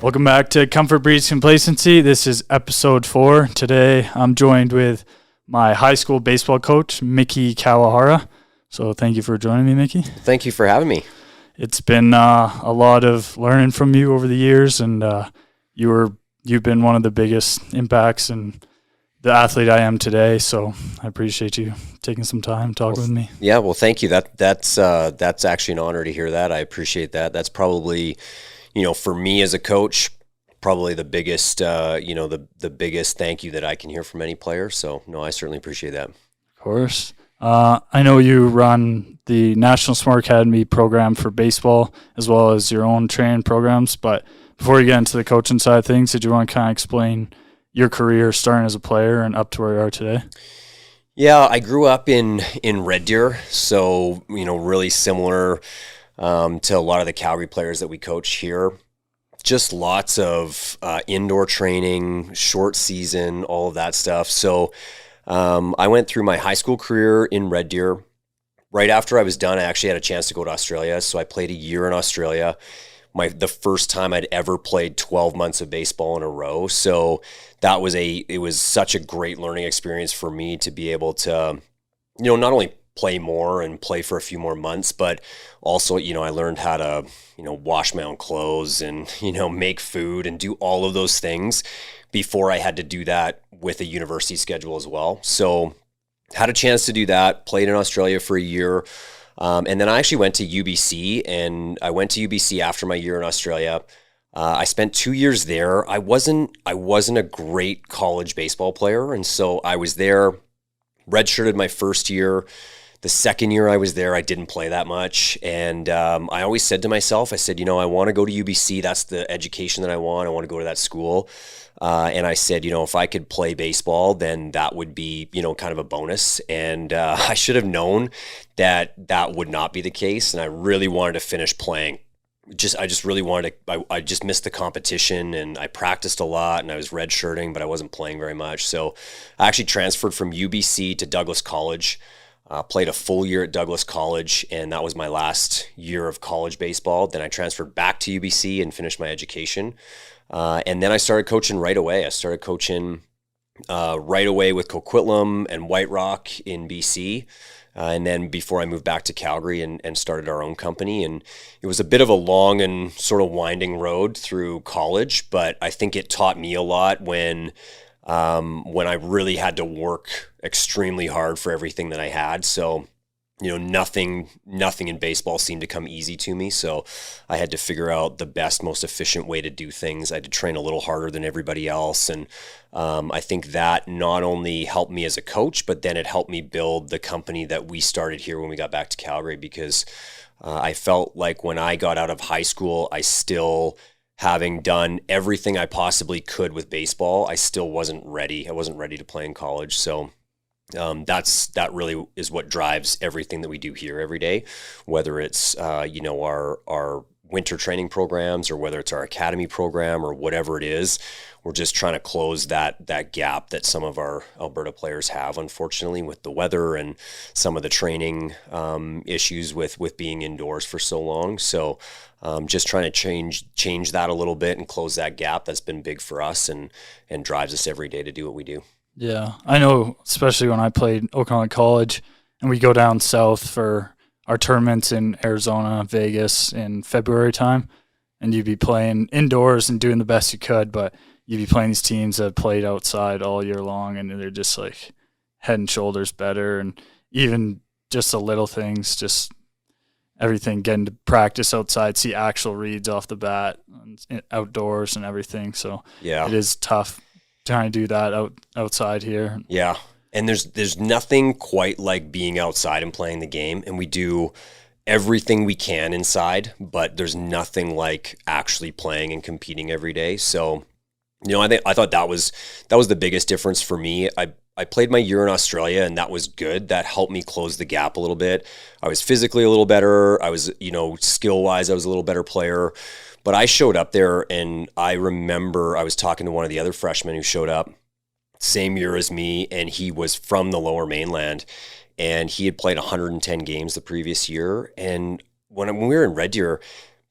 Welcome back to Comfort Breeds Complacency. This is episode 4. Today I'm joined with my high school baseball coach, Miki Kawahara. So thank you for joining me, Miki. Thank you for having me. It's been a lot of learning from you over the years, and you've been one of the biggest impacts in the athlete I am today. So I appreciate you taking some time talking with me. Yeah, well, thank you. That's actually an honor to hear that. I appreciate that. That's probably, for me as a coach, probably the biggest, the biggest thank you that I can hear from any player. So, no, I certainly appreciate that. Of course. I know you run the National Smart Academy program for baseball as well as your own training programs. But before you get into the coaching side of things, did you want to kind of explain your career starting as a player and up to where you are today? Yeah, I grew up in Red Deer, so, really similar to a lot of the Calgary players that we coach here. Just lots of indoor training, short season, all of that stuff. So I went through my high school career in Red Deer. Right after I was done, I actually had a chance to go to Australia. So I played a year in Australia. The first time I'd ever played 12 months of baseball in a row. So it was such a great learning experience for me to be able to, not only play more and play for a few more months, but also, I learned how to, wash my own clothes and, make food and do all of those things before I had to do that with a university schedule as well. So had a chance to do that, played in Australia for a year. And then I actually went to UBC, and I went to UBC after my year in Australia. I spent 2 years there. I wasn't a great college baseball player, and so I was there, redshirted my first year. The second year I was there, I didn't play that much, and I always said to myself, I said, I want to go to UBC. That's the education that I want. I want to go to that school. And I said, if I could play baseball, then that would be, kind of a bonus. And I should have known that would not be the case. And I really wanted to finish playing. I just really wanted to, I just missed the competition, and I practiced a lot, and I was redshirting, but I wasn't playing very much. So I actually transferred from UBC to Douglas College, played a full year at Douglas College, and that was my last year of college baseball. Then I transferred back to UBC and finished my education. And then I started coaching right away. I started coaching right away with Coquitlam and White Rock in BC. And then before I moved back to Calgary and started our own company. And it was a bit of a long and sort of winding road through college, but I think it taught me a lot when I really had to work extremely hard for everything that I had. So nothing in baseball seemed to come easy to me. So I had to figure out the best, most efficient way to do things. I had to train a little harder than everybody else. And I think that not only helped me as a coach, but then it helped me build the company that we started here when we got back to Calgary, because I felt like when I got out of high school, I still, having done everything I possibly could with baseball, I still wasn't ready. I wasn't ready to play in college. So that really is what drives everything that we do here every day, whether it's our winter training programs or whether it's our academy program or whatever it is. We're just trying to close that gap that some of our Alberta players have, unfortunately, with the weather and some of the training issues with being indoors for so long. So just trying to change that a little bit and close that gap. That's been big for us and drives us every day to do what we do. Yeah, I know, especially when I played Oakland College and we go down south for our tournaments in Arizona, Vegas in February time, and you'd be playing indoors and doing the best you could, but you'd be playing these teams that played outside all year long, and they're just like head and shoulders better, and even just the little things, just everything, getting to practice outside, see actual reads off the bat, outdoors and everything. So yeah, it is tough trying to do that outside here. Yeah. And there's nothing quite like being outside and playing the game, and we do everything we can inside, but there's nothing like actually playing and competing every day. So, I thought that was the biggest difference for me. I played my year in Australia, and that was good. That helped me close the gap a little bit. I was physically a little better. I was, skill-wise, I was a little better player. But I showed up there, and I remember I was talking to one of the other freshmen who showed up same year as me, and he was from the Lower Mainland, and he had played 110 games the previous year. And when we were in Red Deer,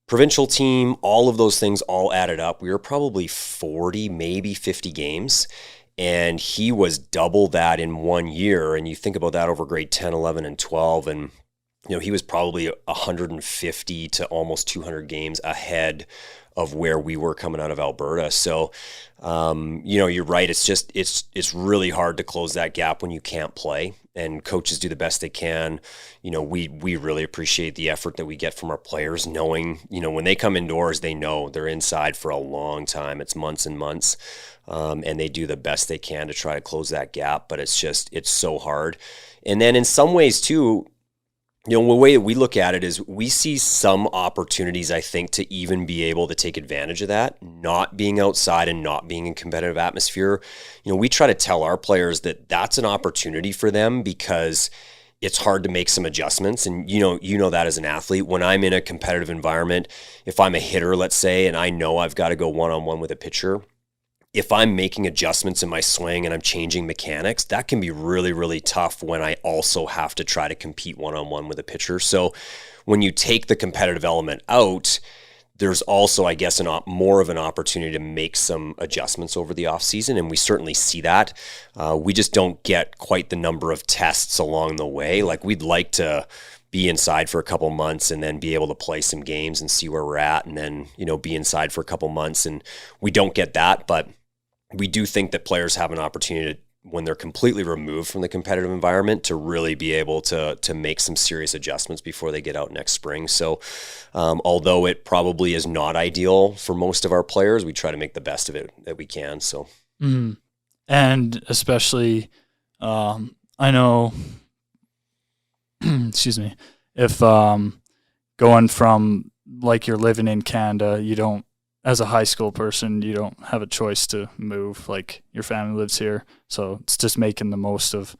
provincial team, all of those things all added up. We were probably 40, maybe 50 games. And he was double that in 1 year. And you think about that over grade 10, 11, and 12. And, he was probably 150 to almost 200 games ahead of where we were coming out of Alberta. So, you're right. It's really hard to close that gap when you can't play, and coaches do the best they can. We really appreciate the effort that we get from our players, knowing, when they come indoors, they know they're inside for a long time. It's months and months. And they do the best they can to try to close that gap, but it's so hard. And then in some ways too, the way that we look at it is we see some opportunities, I think, to even be able to take advantage of that, not being outside and not being in competitive atmosphere. We try to tell our players that that's an opportunity for them because it's hard to make some adjustments. And you know that as an athlete, when I'm in a competitive environment, if I'm a hitter, let's say, and I know I've got to go one-on-one with a pitcher, if I'm making adjustments in my swing and I'm changing mechanics, that can be really, really tough when I also have to try to compete one-on-one with a pitcher. So when you take the competitive element out, there's also, I guess, more of an opportunity to make some adjustments over the offseason, and we certainly see that. We just don't get quite the number of tests along the way. Like, we'd like to be inside for a couple months and then be able to play some games and see where we're at, and then, be inside for a couple months, and we don't get that, but we do think that players have an opportunity to, when they're completely removed from the competitive environment, to really be able to make some serious adjustments before they get out next spring. So although it probably is not ideal for most of our players, we try to make the best of it that we can. So, And especially, I know, excuse me, if going from, like, you're living in Canada, you don't, as a high school person, you don't have a choice to move. Like, your family lives here, so it's just making the most of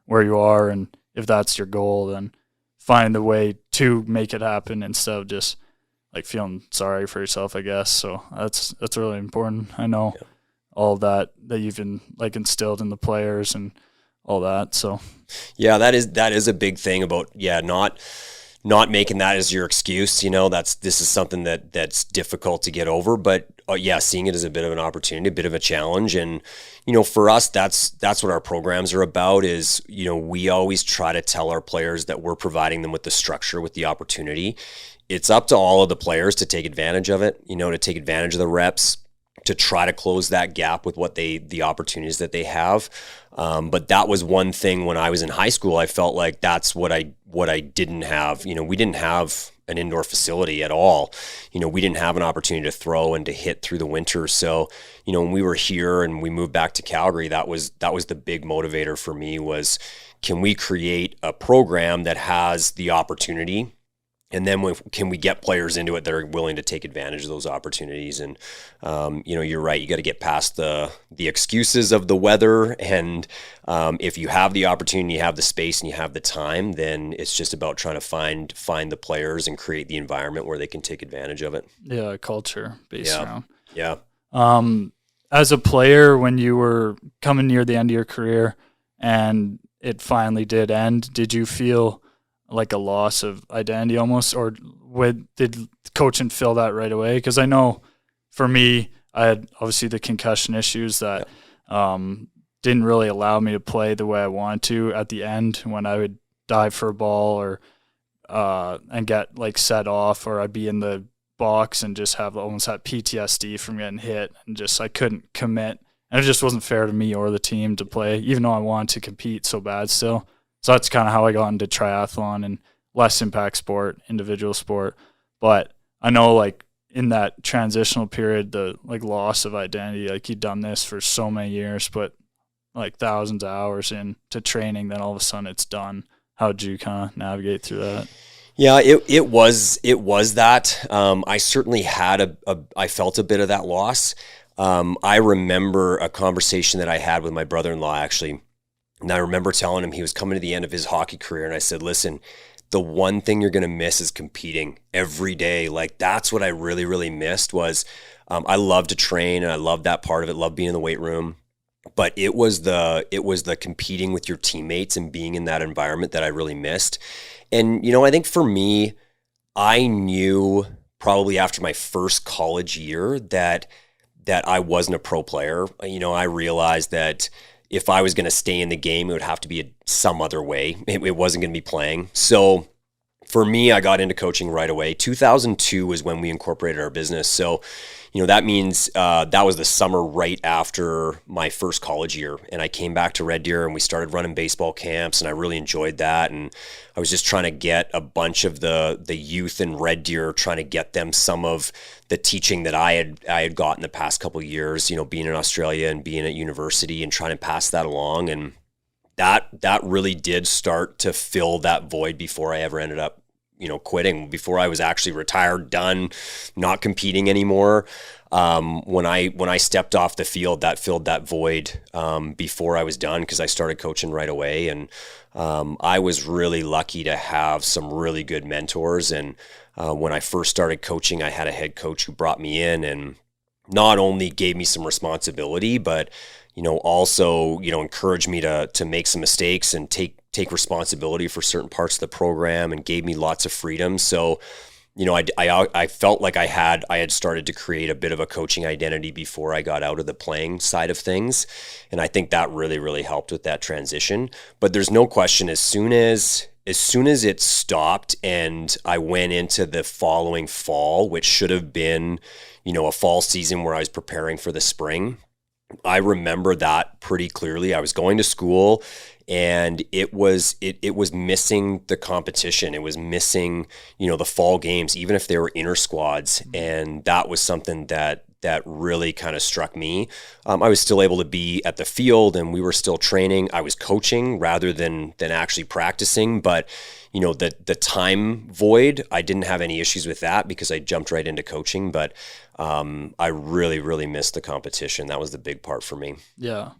where you are. And if that's your goal, then find the way to make it happen instead of just like feeling sorry for yourself, I guess. So that's really important. I know all that you've been like instilled in the players and all that. So yeah, that is a big thing about not making that as your excuse. This is something that's difficult to get over, but seeing it as a bit of an opportunity, a bit of a challenge. And, for us, that's what our programs are about is, we always try to tell our players that we're providing them with the structure, with the opportunity. It's up to all of the players to take advantage of it, to take advantage of the reps, to try to close that gap with the opportunities that they have. But that was one thing when I was in high school. I felt like that's what I didn't have. We didn't have an indoor facility at all. We didn't have an opportunity to throw and to hit through the winter. So, when we were here and we moved back to Calgary, that was the big motivator for me was, can we create a program that has the opportunity? And then can we get players into it that are willing to take advantage of those opportunities? And, you're right. You got to get past the excuses of the weather. And if you have the opportunity, you have the space, and you have the time, then it's just about trying to find the players and create the environment where they can take advantage of it. Yeah, culture based around. Yeah. As a player, when you were coming near the end of your career and it finally did end, did you feel like a loss of identity almost, or did coaching fill that right away? Because I know for me, I had obviously the concussion issues that didn't really allow me to play the way I wanted to at the end when I would dive for a ball or and get like set off, or I'd be in the box and just have almost that PTSD from getting hit, and just I couldn't commit, and it just wasn't fair to me or the team to play, even though I wanted to compete so bad still. So that's kind of how I got into triathlon and less impact sport, individual sport. But I know, like, in that transitional period, the like loss of identity, like you'd done this for so many years, but like thousands of hours into training, then all of a sudden it's done. How did you kind of navigate through that? Yeah, it was that. I certainly had I felt a bit of that loss. I remember a conversation that I had with my brother-in-law, actually. And I remember telling him he was coming to the end of his hockey career. And I said, listen, the one thing you're going to miss is competing every day. Like, that's what I really, really missed was I love to train and I love that part of it, love being in the weight room. But it was the competing with your teammates and being in that environment that I really missed. And, I think for me, I knew probably after my first college year that I wasn't a pro player. I realized that if I was going to stay in the game, it would have to be some other way. It wasn't going to be playing. So for me, I got into coaching right away. 2002 was when we incorporated our business. So, that means that was the summer right after my first college year. And I came back to Red Deer and we started running baseball camps, and I really enjoyed that. And I was just trying to get a bunch of the youth in Red Deer, trying to get them some of the teaching that I had gotten the past couple of years, being in Australia and being at university, and trying to pass that along. And that really did start to fill that void before I ever ended up quitting, before I was actually retired, done, not competing anymore. When I stepped off the field, that filled that void before I was done, because I started coaching right away. And I was really lucky to have some really good mentors. And when I first started coaching, I had a head coach who brought me in and not only gave me some responsibility, but also encouraged me to make some mistakes and take responsibility for certain parts of the program, and gave me lots of freedom. So, I felt like I had started to create a bit of a coaching identity before I got out of the playing side of things. And I think that really, really helped with that transition. But there's no question, as soon as it stopped and I went into the following fall, which should have been, a fall season where I was preparing for the spring, I remember that pretty clearly. I was going to school, and it was missing the competition. It was missing, the fall games, even if they were inter squads. And that was something that really kind of struck me. I was still able to be at the field, and we were still training. I was coaching rather than actually practicing, but the time void, I didn't have any issues with that because I jumped right into coaching. But I really, really missed the competition. That was the big part for me. Yeah.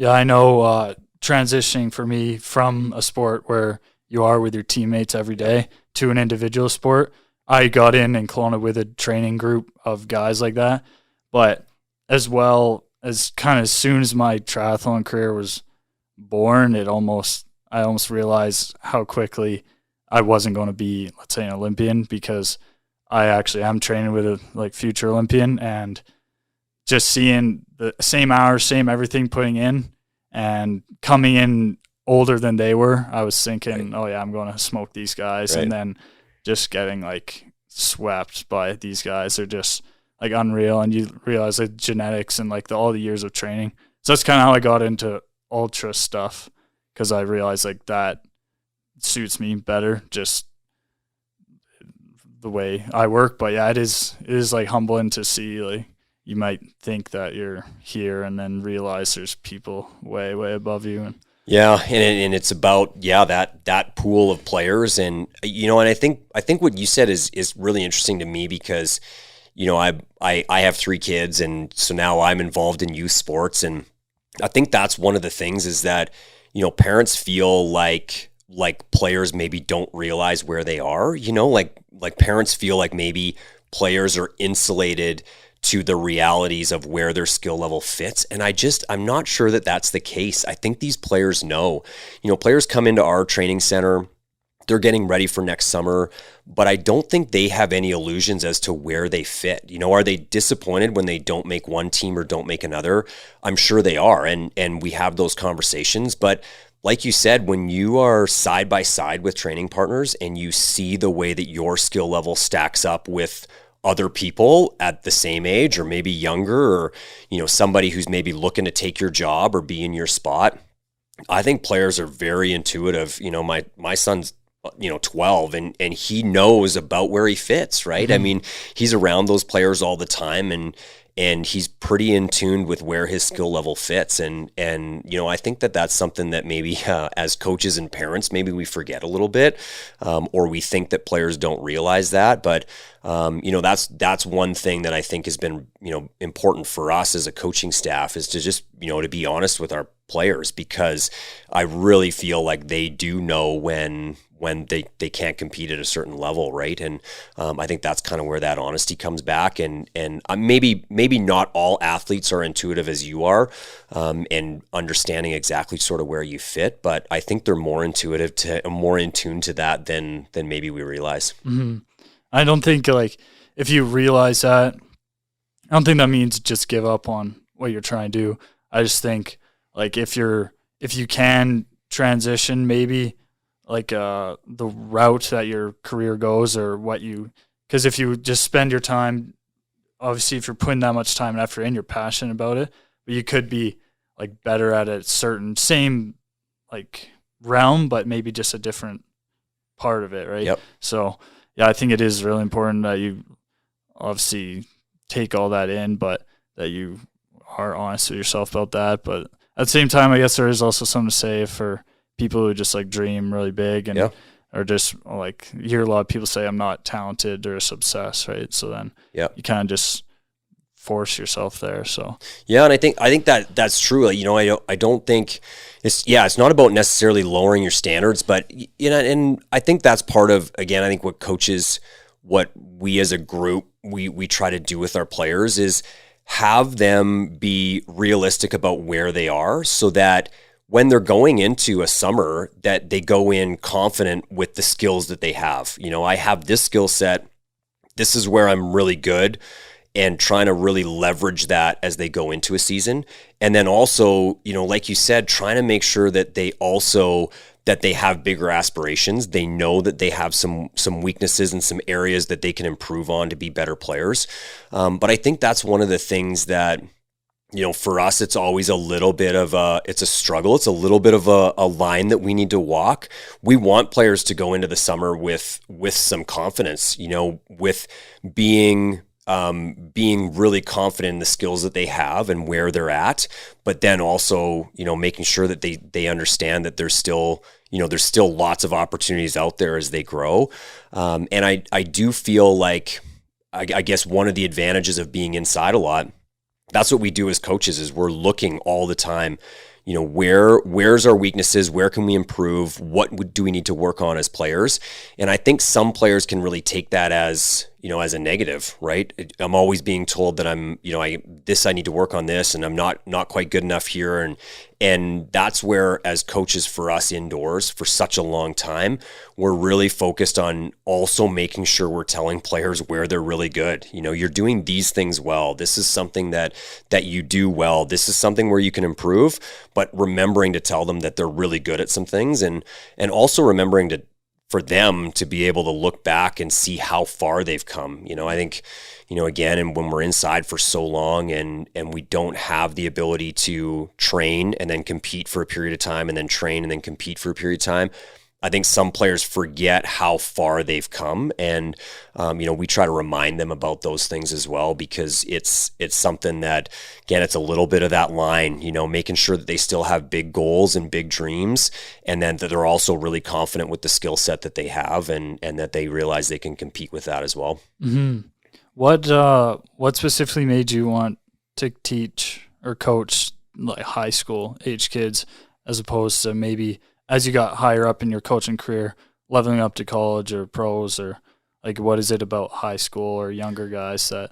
I know transitioning for me from a sport where you are with your teammates every day to an individual sport, I got in Kelowna with a training group of guys like that. But as well as kind of as soon as my triathlon career was born, I almost realized how quickly I wasn't going to be, let's say, an Olympian, because I actually am training with a future Olympian, and just seeing the same hours, same everything putting in, and coming in older than they were, I was thinking, right, oh yeah, I'm going to smoke these guys. Right. And then just getting swept by these guys. They're just unreal. And you realize genetics and all the years of training. So that's kind of how I got into ultra stuff, because I realized that suits me better, just the way I work. But yeah, it is humbling to see, you might think that you're here and then realize there's people way, way above you. And and it's about that pool of players. And and I think what you said is really interesting to me, because I have 3 kids, and so now I'm involved in youth sports, and I think that's one of the things is that parents feel like players maybe don't realize where they are. Like parents feel like maybe players are insulated to the realities of where their skill level fits. And I'm not sure that that's the case. I think these players know. Players come into our training center, they're getting ready for next summer, but I don't think they have any illusions as to where they fit. Are they disappointed when they don't make one team or don't make another? I'm sure they are, and we have those conversations. But like you said, when you are side by side with training partners and you see the way that your skill level stacks up with other people at the same age or maybe younger, or somebody who's maybe looking to take your job or be in your spot, I think players are very intuitive. My son's 12 and he knows about where he fits, right? Mm-hmm. I mean, he's around those players all the time, and he's pretty in tune with where his skill level fits. And I think that's something that maybe as coaches and parents, maybe we forget a little bit, or we think that players don't realize that. But that's one thing that I think has been important for us as a coaching staff, is to just to be honest with our players, because I really feel like they do know when they can't compete at a certain level, right? And I think that's kind of where that honesty comes back. And maybe not all athletes are intuitive as you are, and understanding exactly sort of where you fit. But I think they're more more in tune to that than maybe we realize. Mm-hmm. I don't think if you realize that, I don't think that means just give up on what you're trying to do. I just think like if you can transition maybe like the route that your career goes or because if you just spend your time, obviously if you're putting that much time and effort in, you're passionate about it, but you could be like better at a certain same like realm, but maybe just a different part of it, right? Yep. So yeah, I think it is really important that you obviously take all that in, but that you are honest with yourself about that. But at the same time, I guess there is also something to say for people who just like dream really big and or just like you hear a lot of people say I'm not talented or obsessed, right? So then you kind of just force yourself there. So yeah, and I think that that's true. Like, I don't think it's not about necessarily lowering your standards, but and I think that's part of, again, I think what we as a group we try to do with our players is have them be realistic about where they are, so that when they're going into a summer, that they go in confident with the skills that they have. I have this skill set. This is where I'm really good, and trying to really leverage that as they go into a season. And then also, like you said, trying to make sure that they have bigger aspirations. They know that they have some weaknesses and some areas that they can improve on to be better players. But I think that's one of the things that, for us, it's always a little bit of it's a struggle. It's a little bit of a line that we need to walk. We want players to go into the summer with some confidence, with being really confident in the skills that they have and where they're at, but then also, making sure that they understand that there's still lots of opportunities out there as they grow. And I do feel like, I guess one of the advantages of being inside a lot, that's what we do as coaches, is we're looking all the time, where's our weaknesses? Where can we improve? What do we need to work on as players? And I think some players can really take that as a negative, right? I'm always being told that I need to work on this, and I'm not quite good enough here. And that's where, as coaches for us indoors for such a long time, we're really focused on also making sure we're telling players where they're really good. You're doing these things well. This is something that you do well. This is something where you can improve, but remembering to tell them that they're really good at some things, and also remembering for them to be able to look back and see how far they've come. I think, again, and when we're inside for so long and we don't have the ability to train and then compete for a period of time, and then train and then compete for a period of time, I think some players forget how far they've come, and we try to remind them about those things as well, because it's something that, again, it's a little bit of that line, making sure that they still have big goals and big dreams, and then that they're also really confident with the skill set that they have, and that they realize they can compete with that as well. Mm-hmm. What specifically made you want to teach or coach like high school age kids, as opposed to maybe as you got higher up in your coaching career, leveling up to college or pros, or like what is it about high school or younger guys that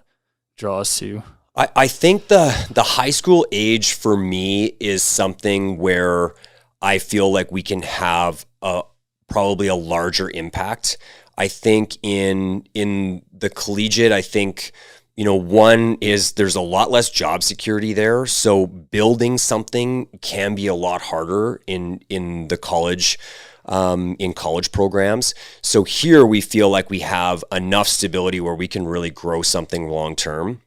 draws to you? I think the high school age for me is something where I feel like we can have probably a larger impact. I think in the collegiate, I think, one is there's a lot less job security there. So building something can be a lot harder in the college, in college programs. So here we feel like we have enough stability where we can really grow something long-term.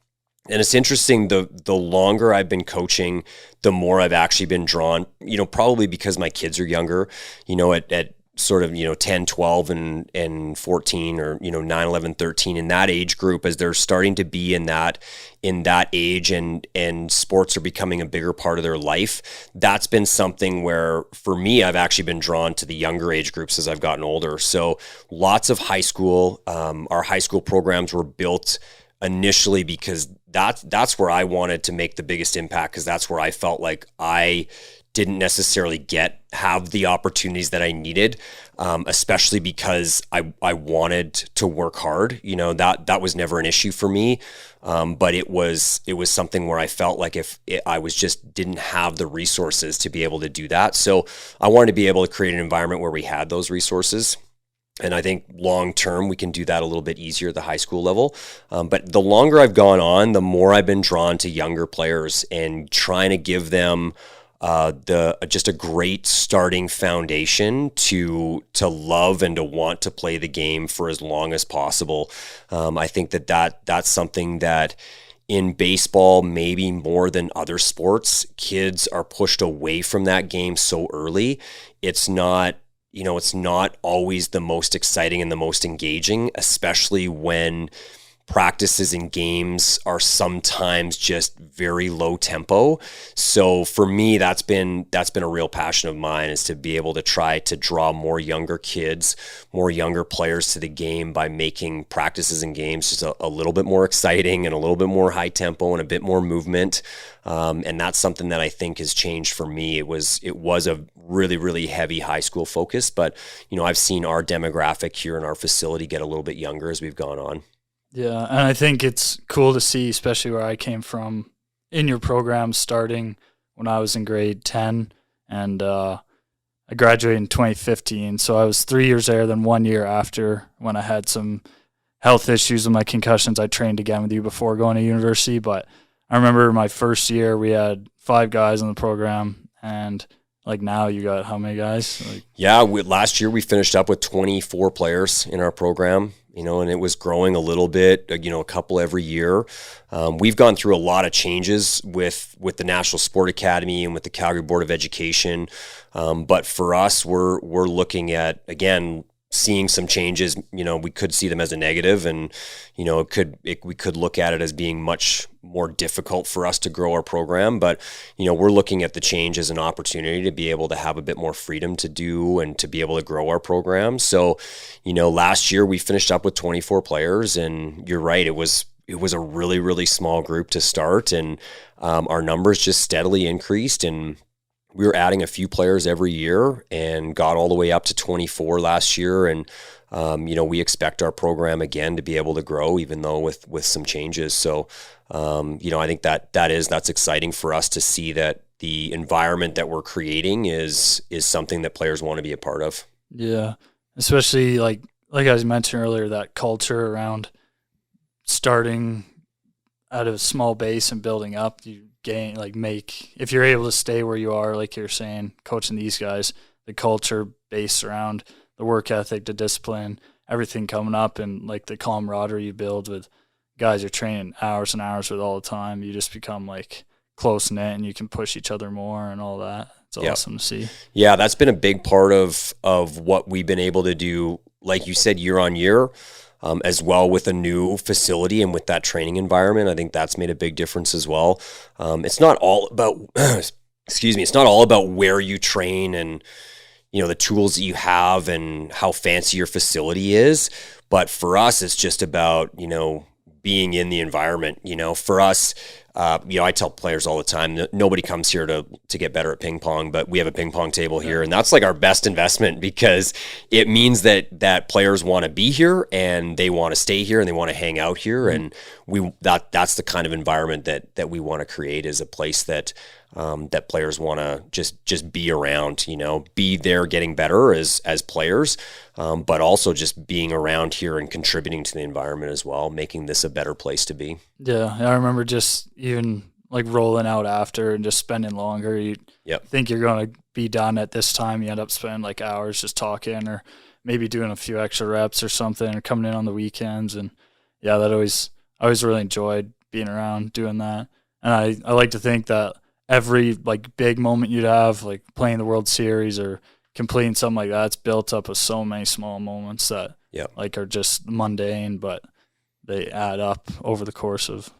And it's interesting, the longer I've been coaching, the more I've actually been drawn, probably because my kids are younger, at sort of, 10, 12 and 14, or, 9, 11, 13, in that age group, as they're starting to be in that age, and sports are becoming a bigger part of their life. That's been something where, for me, I've actually been drawn to the younger age groups as I've gotten older. So lots of high school, our high school programs were built initially because that's where I wanted to make the biggest impact, because that's where I felt like I didn't necessarily have the opportunities that I needed, especially because I wanted to work hard. That was never an issue for me, but it was something where I felt like I didn't have the resources to be able to do that. So I wanted to be able to create an environment where we had those resources. And I think long term, we can do that a little bit easier at the high school level. But the longer I've gone on, the more I've been drawn to younger players and trying to give them just a great starting foundation to love and to want to play the game for as long as possible. I think that's something that in baseball, maybe more than other sports, kids are pushed away from that game so early. It's not always the most exciting and the most engaging, especially when practices and games are sometimes just very low tempo. So for me, that's been a real passion of mine, is to be able to try to draw more younger kids, more younger players to the game by making practices and games just a little bit more exciting and a little bit more high tempo and a bit more movement. And that's something that I think has changed for me. It was a really, really heavy high school focus, but I've seen our demographic here in our facility get a little bit younger as we've gone on. Yeah, and I think it's cool to see, especially where I came from, in your program starting when I was in grade 10, and I graduated in 2015, so I was 3 years there, then 1 year after when I had some health issues with my concussions. I trained again with you before going to university, but I remember my first year we had 5 guys in the program, and now you got how many guys? Last year we finished up with 24 players in our program, and it was growing a little bit, a couple every year. We've gone through a lot of changes with the National Sport Academy and with the Calgary Board of Education. But for us, we're looking at, again, seeing some changes. We could see them as a negative, and we could look at it as being much more difficult for us to grow our program. But we're looking at the change as an opportunity to be able to have a bit more freedom to do and to be able to grow our program. So last year we finished up with 24 players, and you're right, it was a really, really small group to start, and our numbers just steadily increased, and we were adding a few players every year and got all the way up to 24 last year. And, we expect our program again to be able to grow, even though with some changes. So, I think that's exciting for us to see that the environment that we're creating is something that players want to be a part of. Yeah. Especially like I mentioned earlier, that culture around starting at a small base and building up. You gain, if you're able to stay where you are, like you're saying, coaching these guys, the culture based around the work ethic, the discipline, everything coming up, and the camaraderie you build with guys you're training hours and hours with all the time, you just become close knit and you can push each other more and all that. It's awesome to see. Yeah, that's been a big part of what we've been able to do, like you said, year on year. As well with a new facility and with that training environment. I think that's made a big difference as well. It's not all about, it's not all about where you train and, the tools that you have and how fancy your facility is. But for us, it's just about, being in the environment. For us, I tell players all the time that nobody comes here to get better at ping pong, but we have a ping pong table here, and that's our best investment, because it means that players want to be here and they want to stay here and they want to hang out here. And that's the kind of environment that we want to create, is a place that players want to just be around, be there getting better as players, but also just being around here and contributing to the environment as well, making this a better place to be. Yeah, I remember just even rolling out after and just spending longer. You think you're going to be done at this time, you end up spending hours just talking, or maybe doing a few extra reps or something, or coming in on the weekends. And yeah, I always really enjoyed being around doing that. And I like to think that every big moment you'd have, playing the World Series or completing something like that, it's built up of so many small moments that are just mundane, but they add up over the course of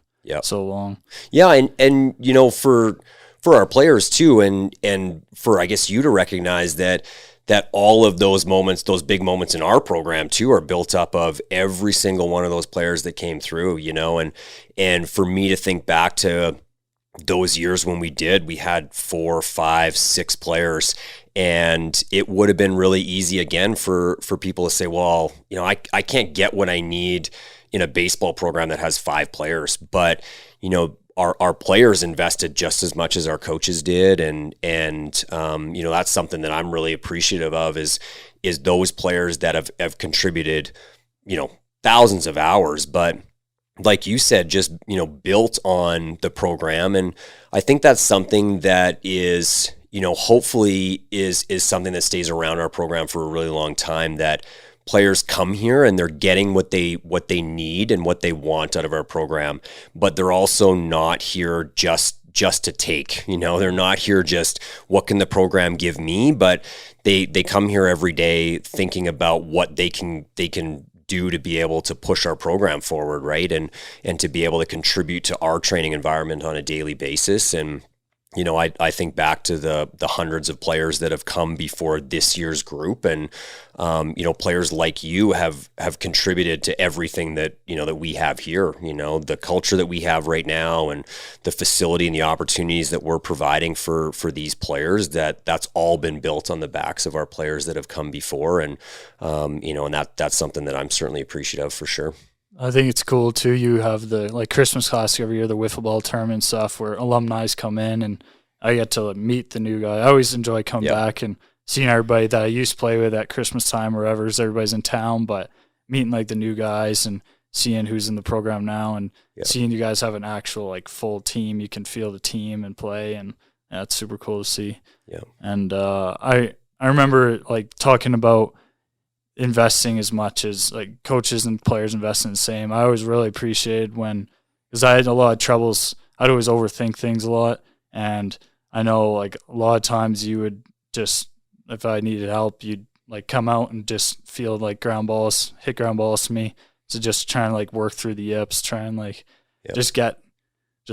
so long. Yeah, and for our players too, and for, I guess, you to recognize that all of those moments, those big moments in our program too, are built up of every single one of those players that came through, and for me to think back to those years when we had 4, 5, 6 players, and it would have been really easy again for people to say, well, I can't get what I need in a baseball program that has 5 players. But, our players invested just as much as our coaches did, and that's something that I'm really appreciative of is those players that have contributed, thousands of hours, but like you said, just built on the program. And I think that's something that is hopefully is something that stays around our program for a really long time, that players come here and they're getting what they need and what they want out of our program, but they're also not here just to take. They're not here just, what can the program give me? But they come here every day thinking about what they can do to be able to push our program forward, right? And to be able to contribute to our training environment on a daily basis. And I think back to the hundreds of players that have come before this year's group, and players like you have contributed to everything that that we have here. The culture that we have right now, and the facility and the opportunities that we're providing for these players. That's all been built on the backs of our players that have come before, and and that's something that I'm certainly appreciative of, for sure. I think it's cool too. You have the Christmas Classic every year, the wiffle ball tournament stuff, where alumni come in, and I get to meet the new guy. I always enjoy coming back and seeing everybody that I used to play with at Christmas time, wherever, as everybody's in town, but meeting the new guys and seeing who's in the program now, and seeing you guys have an actual full team. You can feel the team and play, and that's super cool to see. Yeah. And I remember talking about investing as much as coaches and players investing the same. I always really appreciated because I had a lot of troubles. I'd always overthink things a lot, and I know a lot of times you would just, if I needed help, you'd come out and just feel hit ground balls to me. So just trying to work through the yips, try and just get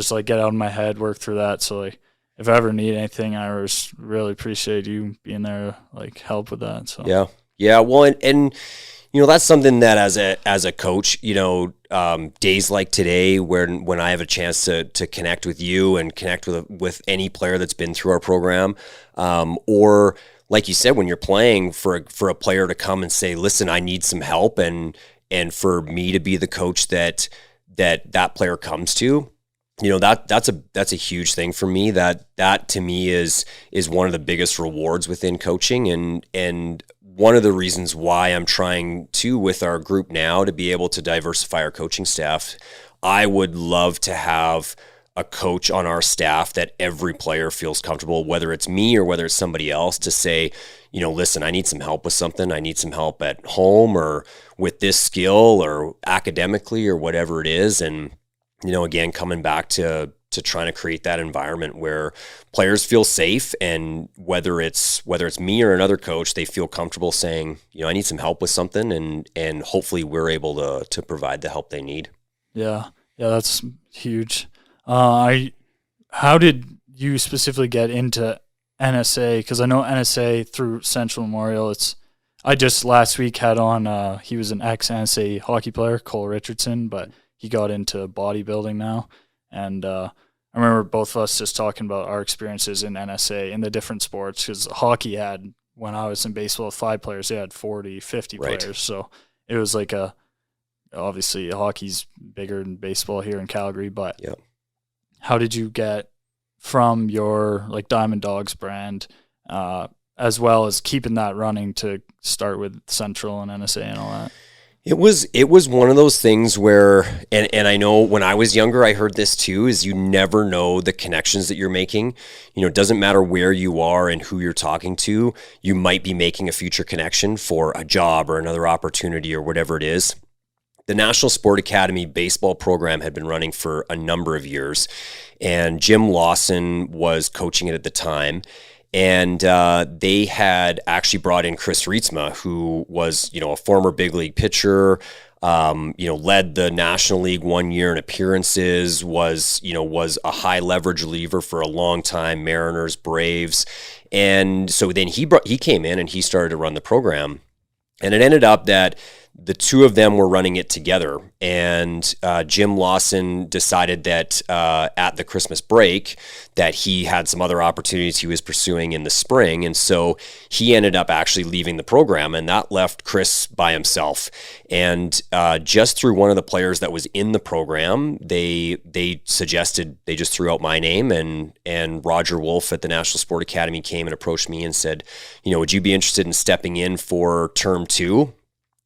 out of my head, work through that. So if I ever need anything, I always really appreciate you being there to help with that. So yeah, well, and that's something that as a coach, days like today, when I have a chance to connect with you and connect with any player that's been through our program, or like you said, when you're playing, for a player to come and say, "Listen, I need some help," and for me to be the coach that player comes to. That's a huge thing for me. That to me is one of the biggest rewards within coaching, and one of the reasons why I'm trying to, with our group now, to be able to diversify our coaching staff. I would love to have a coach on our staff that every player feels comfortable, whether it's me or whether it's somebody else, to say, listen, I need some help with something. I need some help at home or with this skill or academically or whatever it is. And again, coming back to trying to create that environment where players feel safe, and whether it's me or another coach, they feel comfortable saying, I need some help with something, and hopefully we're able to provide the help they need. Yeah, that's huge. How did you specifically get into NSA? Because I know NSA through Central Memorial. I just last week had on, he was an ex-NSA hockey player, Cole Richardson, but he got into bodybuilding now. And I remember both of us just talking about our experiences in NSA in the different sports, because hockey had, when I was in baseball with 5 players, they had 40, 50 players. So it was obviously hockey's bigger than baseball here in Calgary, but how did you get from your Diamond Dogs brand, as well as keeping that running, to start with Central and NSA and all that? It was one of those things where, and I know when I was younger, I heard this too, is you never know the connections that you're making. It doesn't matter where you are and who you're talking to, you might be making a future connection for a job or another opportunity or whatever it is. The National Sport Academy baseball program had been running for a number of years, and Jim Lawson was coaching it at the time. And they had actually brought in Chris Rietsma, who was, a former big league pitcher, led the National League 1 year in appearances, was a high leverage reliever for a long time, Mariners, Braves. And so then he came in and he started to run the program. And it ended up that the two of them were running it together. And Jim Lawson decided that at the Christmas break that he had some other opportunities he was pursuing in the spring. And so he ended up actually leaving the program, and that left Chris by himself. And just through one of the players that was in the program, they suggested, they just threw out my name, and Roger Wolf at the National Sport Academy came and approached me and said, would you be interested in stepping in for term 2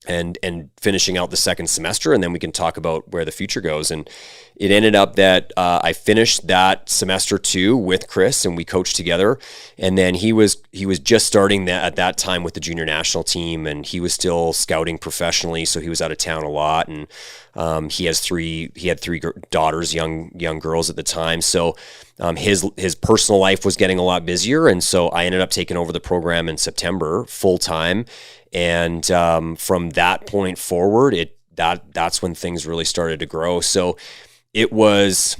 and finishing out the second semester, and then we can talk about where the future goes. And it ended up that I finished that semester 2 with Chris, and we coached together. And then he was just starting at that time with the junior national team, and he was still scouting professionally, so he was out of town a lot. And he had three daughters, young girls at the time. So his personal life was getting a lot busier, and so I ended up taking over the program in September full time. And from that point forward, that's when things really started to grow. So it was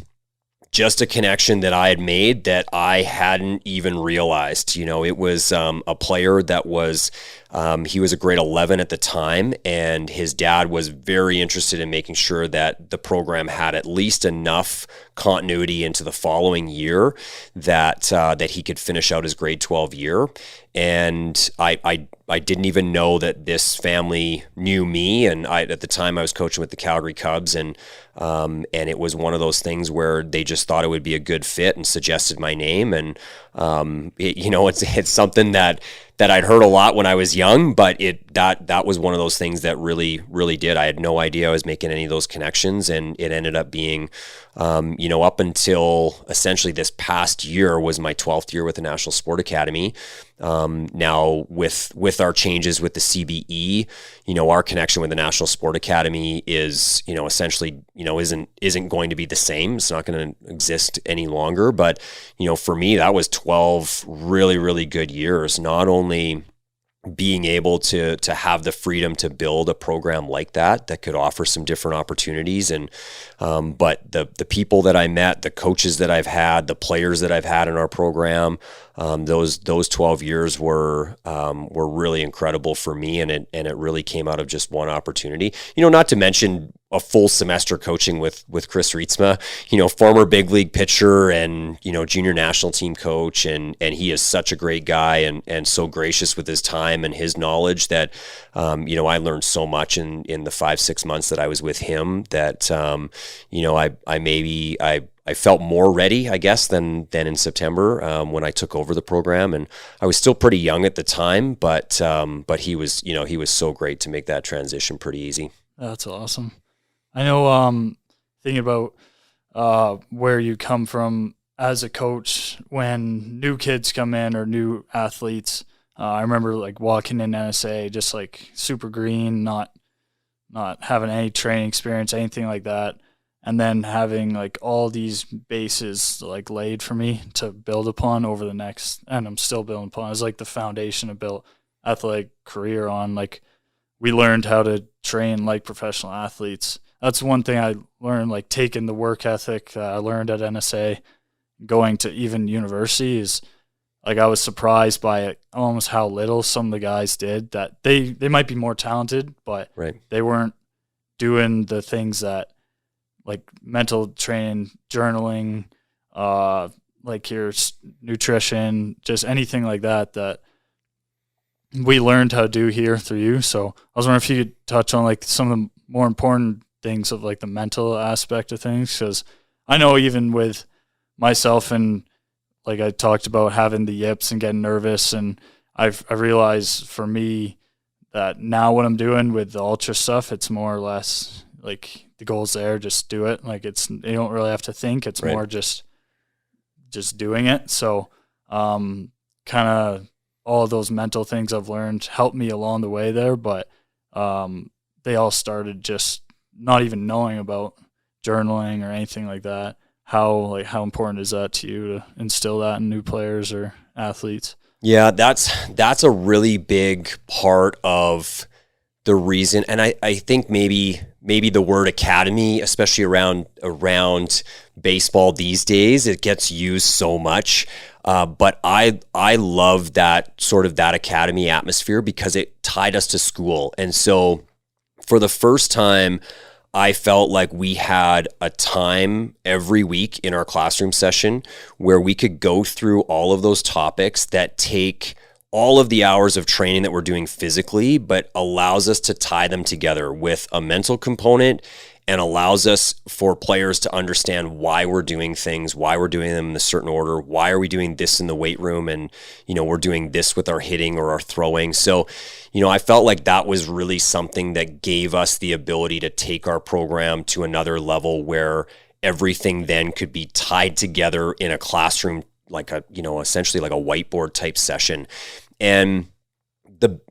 just a connection that I had made that I hadn't even realized. It was a player that was, he was a grade 11 at the time, and his dad was very interested in making sure that the program had at least enough continuity into the following year that he could finish out his grade 12 year. And I didn't even know that this family knew me. And at the time I was coaching with the Calgary Cubs, and it was one of those things where they just thought it would be a good fit and suggested my name. And it's something that I'd heard a lot when I was young, but that was one of those things that really, really did. I had no idea I was making any of those connections, and it ended up being, up until essentially this past year was my 12th year with the National Sport Academy. Now with our changes with the CBE, our connection with the National Sport Academy is, essentially, isn't going to be the same. It's not going to exist any longer. But, for me, that was 12 really, really good years, not only being able to have the freedom to build a program like that could offer some different opportunities. And but the people that I met, the coaches that I've had, the players that I've had in our program, those 12 years were really incredible for me, and it really came out of just one opportunity. Not to mention a full semester coaching with Chris Rietsma, former big league pitcher and junior national team coach, and he is such a great guy and so gracious with his time and his knowledge that I learned so much in the 5-6 months that I was with him that I felt more ready, I guess, than in September when I took over the program. And I was still pretty young at the time, but he was so great to make that transition pretty easy. That's awesome. I know, thinking about where you come from as a coach, when new kids come in or new athletes, I remember walking in NSA just super green, not having any training experience, anything like that. And then having all these bases laid for me to build upon over the next, and I'm still building upon. It's the foundation to build athletic career on. We learned how to train like professional athletes. That's one thing I learned, taking the work ethic that I learned at NSA, going to even university is I was surprised by almost how little some of the guys did. That they might be more talented, but right. They weren't doing the things that mental training, journaling, your nutrition, just anything like that we learned how to do here through you. So I was wondering if you could touch on some of the more important things of the mental aspect of things, because I know even with myself and I talked about having the yips and getting nervous, and I realized for me that now what I'm doing with the ultra stuff, it's more or less the goal's there, just do it. You don't really have to think. It's right. More just doing it. So kind of all of those mental things I've learned helped me along the way there, but they all started just not even knowing about journaling or anything like that. How important is that to you to instill that in new players or athletes? Yeah, that's a really big part of the reason. And I think maybe the word academy, especially around baseball these days, it gets used so much. But I love that academy atmosphere because it tied us to school. And so For the first time, I felt like we had a time every week in our classroom session where we could go through all of those topics that take all of the hours of training that we're doing physically, but allows us to tie them together with a mental component and allows us for players to understand why we're doing things, why we're doing them in a certain order, why are we doing this in the weight room, and we're doing this with our hitting or our throwing. So, I felt like that was really something that gave us the ability to take our program to another level where everything then could be tied together in a classroom, like essentially like a whiteboard type session. And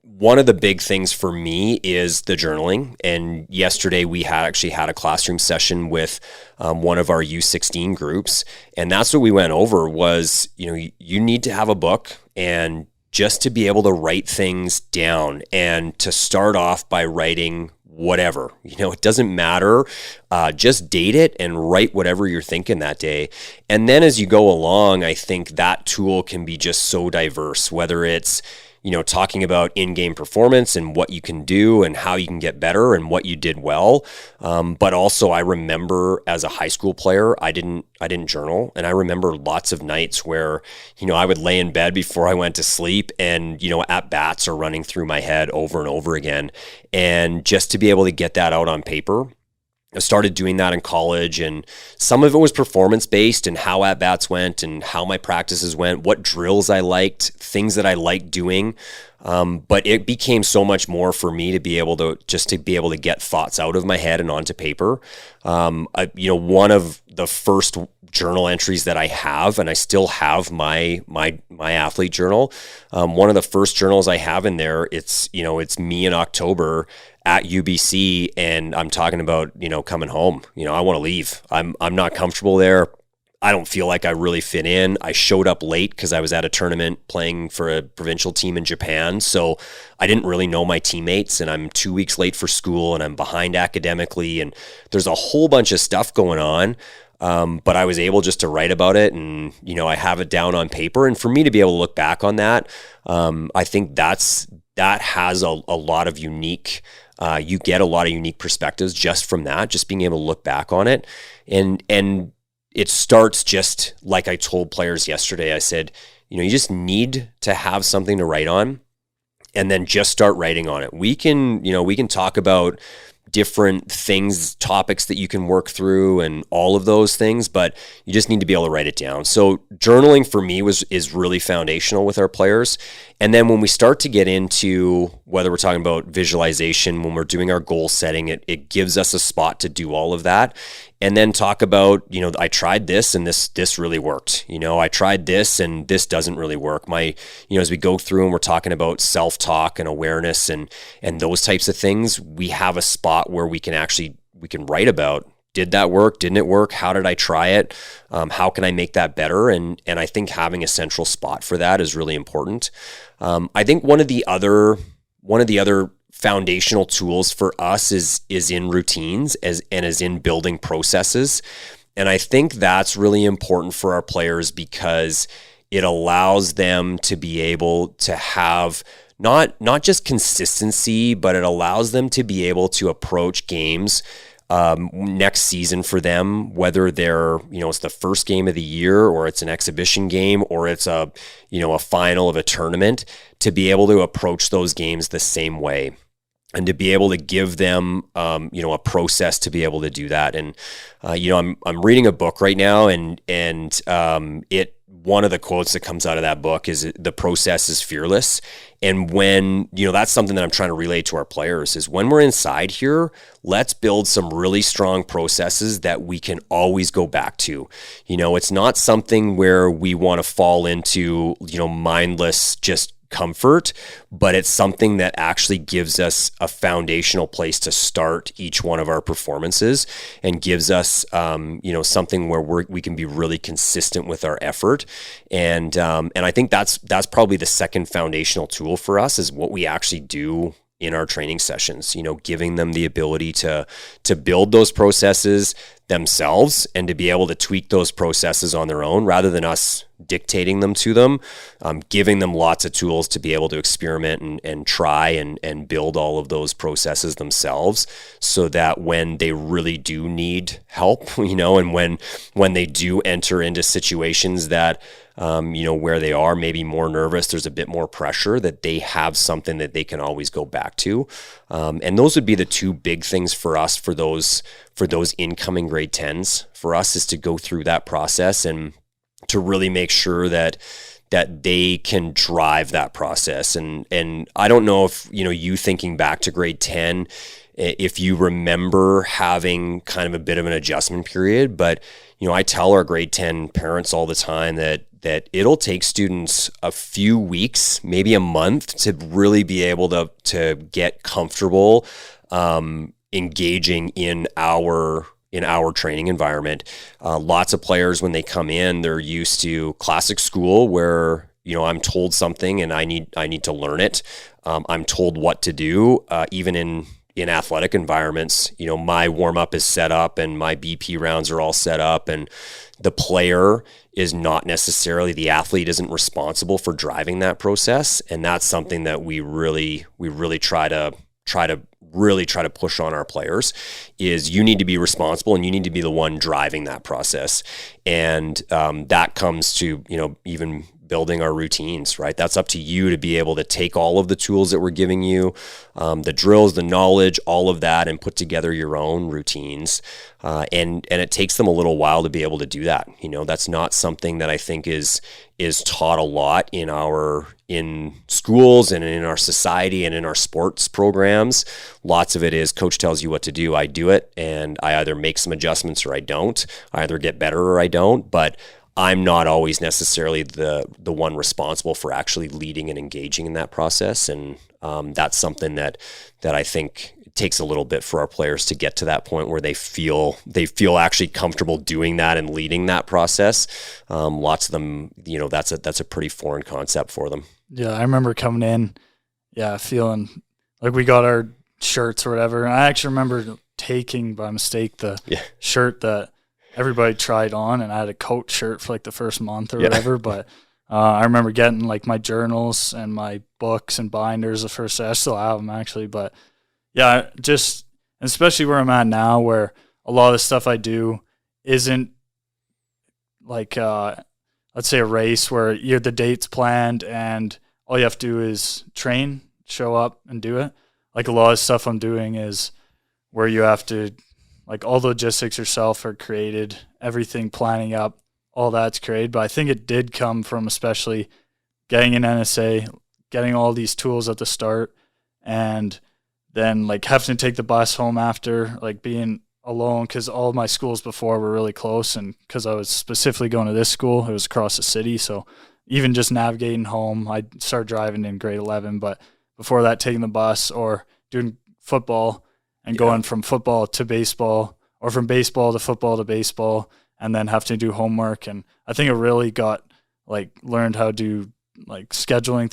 one of the big things for me is the journaling. And yesterday we actually had a classroom session with one of our U16 groups. And that's what we went over was, you need to have a book and just to be able to write things down and to start off by writing whatever, it doesn't matter. Just date it and write whatever you're thinking that day. And then as you go along, I think that tool can be just so diverse, whether it's, talking about in-game performance and what you can do and how you can get better and what you did well. But also I remember as a high school player, I didn't journal. And I remember lots of nights where, I would lay in bed before I went to sleep and, at bats are running through my head over and over again. And just to be able to get that out on paper, I started doing that in college, and some of it was performance-based and how at-bats went and how my practices went, what drills I liked, things that I liked doing. But it became so much more for me to be able to get thoughts out of my head and onto paper. One of the first journal entries that I have, and I still have my athlete journal. One of the first journals I have in there, it's me in October at UBC, and I'm talking about, coming home. I want to leave. I'm not comfortable there. I don't feel like I really fit in. I showed up late because I was at a tournament playing for a provincial team in Japan. So I didn't really know my teammates, and I'm 2 weeks late for school, and I'm behind academically, and there's a whole bunch of stuff going on. But I was able just to write about it, and, I have it down on paper. And for me to be able to look back on that, I think that has a lot of unique, you get a lot of unique perspectives just from that, just being able to look back on it. And it starts just like I told players yesterday. I said, you just need to have something to write on and then just start writing on it. We can talk about different things, topics that you can work through and all of those things, but you just need to be able to write it down. So journaling for me is really foundational with our players. And then when we start to get into whether we're talking about visualization, when we're doing our goal setting, it gives us a spot to do all of that. And then talk about, I tried this and this really worked. I tried this and this doesn't really work. As we go through and we're talking about self-talk and awareness and those types of things, we have a spot where we can write about, did that work? Didn't it work? How did I try it? How can I make that better? And I think having a central spot for that is really important. I think one of the other foundational tools for us is in routines and is in building processes. And I think that's really important for our players because it allows them to be able to have not just consistency, but it allows them to be able to approach games next season for them, whether they're, it's the first game of the year or it's an exhibition game or it's a final of a tournament, to be able to approach those games the same way and to be able to give them, a process to be able to do that. And, I'm reading a book right now and one of the quotes that comes out of that book is the process is fearless. And when, that's something that I'm trying to relay to our players is when we're inside here, let's build some really strong processes that we can always go back to. It's not something where we want to fall into, mindless just comfort, but it's something that actually gives us a foundational place to start each one of our performances and gives us, something where we can be really consistent with our effort. And I think that's probably the second foundational tool for us is what we actually do in our training sessions, giving them the ability to build those processes themselves, and to be able to tweak those processes on their own rather than us dictating them to them, giving them lots of tools to be able to experiment and try and build all of those processes themselves, so that when they really do need help, and when they do enter into situations that where they are maybe more nervous, there's a bit more pressure, that they have something that they can always go back to. And those would be the two big things for us for those incoming grade 10s. For us is to go through that process and to really make sure that they can drive that process. And I don't know if, you thinking back to grade 10, if you remember having kind of a bit of an adjustment period, but I tell our grade 10 parents all the time that it'll take students a few weeks, maybe a month, to really be able to get comfortable engaging in our training environment. Lots of players, when they come in, they're used to classic school where I'm told something and I need to learn it. I'm told what to do, even in athletic environments. My warm up is set up and my BP rounds are all set up, and the player is not necessarily, the athlete isn't responsible for driving that process. And that's something that we really try to push on our players, is you need to be responsible and you need to be the one driving that process. And that comes to, even building our routines, right? That's up to you to be able to take all of the tools that we're giving you, the drills, the knowledge, all of that, and put together your own routines. And it takes them a little while to be able to do that. That's not something that I think is taught a lot in schools and in our society and in our sports programs. Lots of it is coach tells you what to do, I do it, and I either make some adjustments or I don't. I either get better or I don't, but I'm not always necessarily the one responsible for actually leading and engaging in that process. And that's something that I think takes a little bit for our players to get to that point where they feel actually comfortable doing that and leading that process. Lots of them, that's a pretty foreign concept for them. Yeah, I remember coming in, feeling like we got our shirts or whatever. And I actually remember taking by mistake the shirt that everybody tried on, and I had a coach shirt for like the first month or whatever. But I remember getting like my journals and my books and binders the first day. I still have them actually, but yeah, just especially where I'm at now, where a lot of the stuff I do isn't like let's say a race where the date's planned and all you have to do is train, show up, and do it. Like a lot of stuff I'm doing is where you have to, like, all the logistics yourself are created, everything planning up, all that's created. But I think it did come from especially getting an NSA, getting all these tools at the start, and then like having to take the bus home after, like being alone, because all of my schools before were really close, and because I was specifically going to this school, it was across the city. So even just navigating home, I started driving in grade 11, but before that, taking the bus or doing football and going from football to baseball, or from baseball to baseball, and then have to do homework. And I think I really learned how to do like scheduling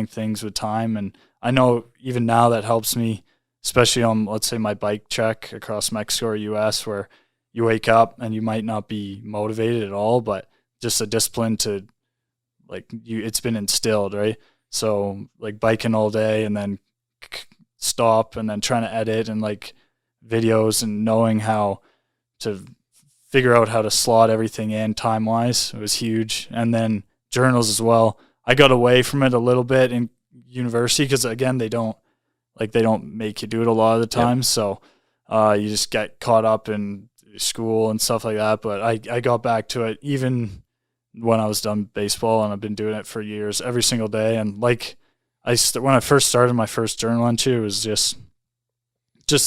things with time. And I know even now that helps me, especially on, let's say, my bike trek across Mexico or US, where you wake up and you might not be motivated at all, but just a discipline to it's been instilled, right? So like biking all day and then stop and then trying to edit and like videos and knowing how to figure out how to slot everything in time wise, it was huge. And then journals as well. I got away from it a little bit in university because again, they don't make you do it a lot of the time. So you just get caught up in school and stuff like that. But I got back to it even when I was done baseball, and I've been doing it for years, every single day. And like when I first started my first journal entry, it was just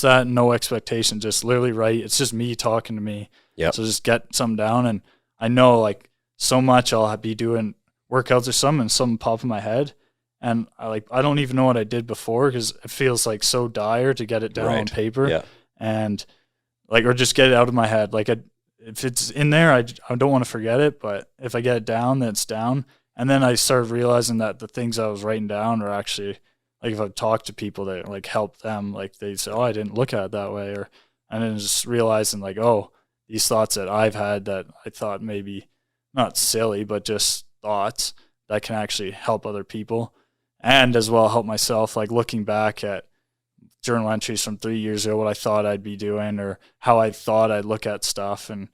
that, no expectation, just literally write. It's just me talking to me. Yeah. So just get something down, and I know like so much I'll be doing workouts or something, and something pop in my head, and I don't even know what I did before because it feels like so dire to get it down on paper, and or just get it out of my head. Like if it's in there, I don't want to forget it, but if I get it down, then it's down. And then I started realizing that the things I was writing down are actually, like if I talk to people that like help them, like they say, oh, I didn't look at it that way, or and then just realizing like, oh, these thoughts that I've had that I thought maybe not silly, but just thoughts that can actually help other people and as well help myself, like looking back at journal entries from 3 years ago, what I thought I'd be doing or how I thought I'd look at stuff. And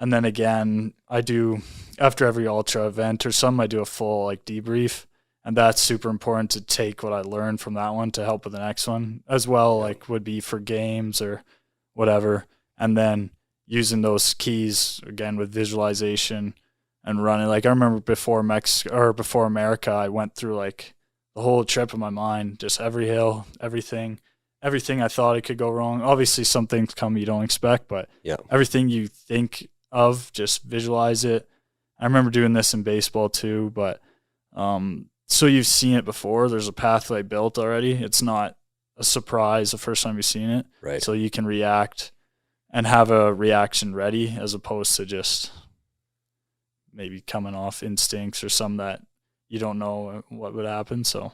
then again, I do after every ultra event or something, I do a full like debrief. And that's super important to take what I learned from that one to help with the next one as well, like would be for games or whatever. And then using those keys again with visualization and running. Like I remember before Mexico or before America, I went through like the whole trip in my mind, just every hill, everything I thought it could go wrong. Obviously some things come you don't expect, but everything you think of, just visualize it. I remember doing this in baseball too, but so you've seen it before. There's a pathway built already. It's not a surprise the first time you've seen it. Right. So you can react and have a reaction ready as opposed to just maybe coming off instincts or some that you don't know what would happen. So,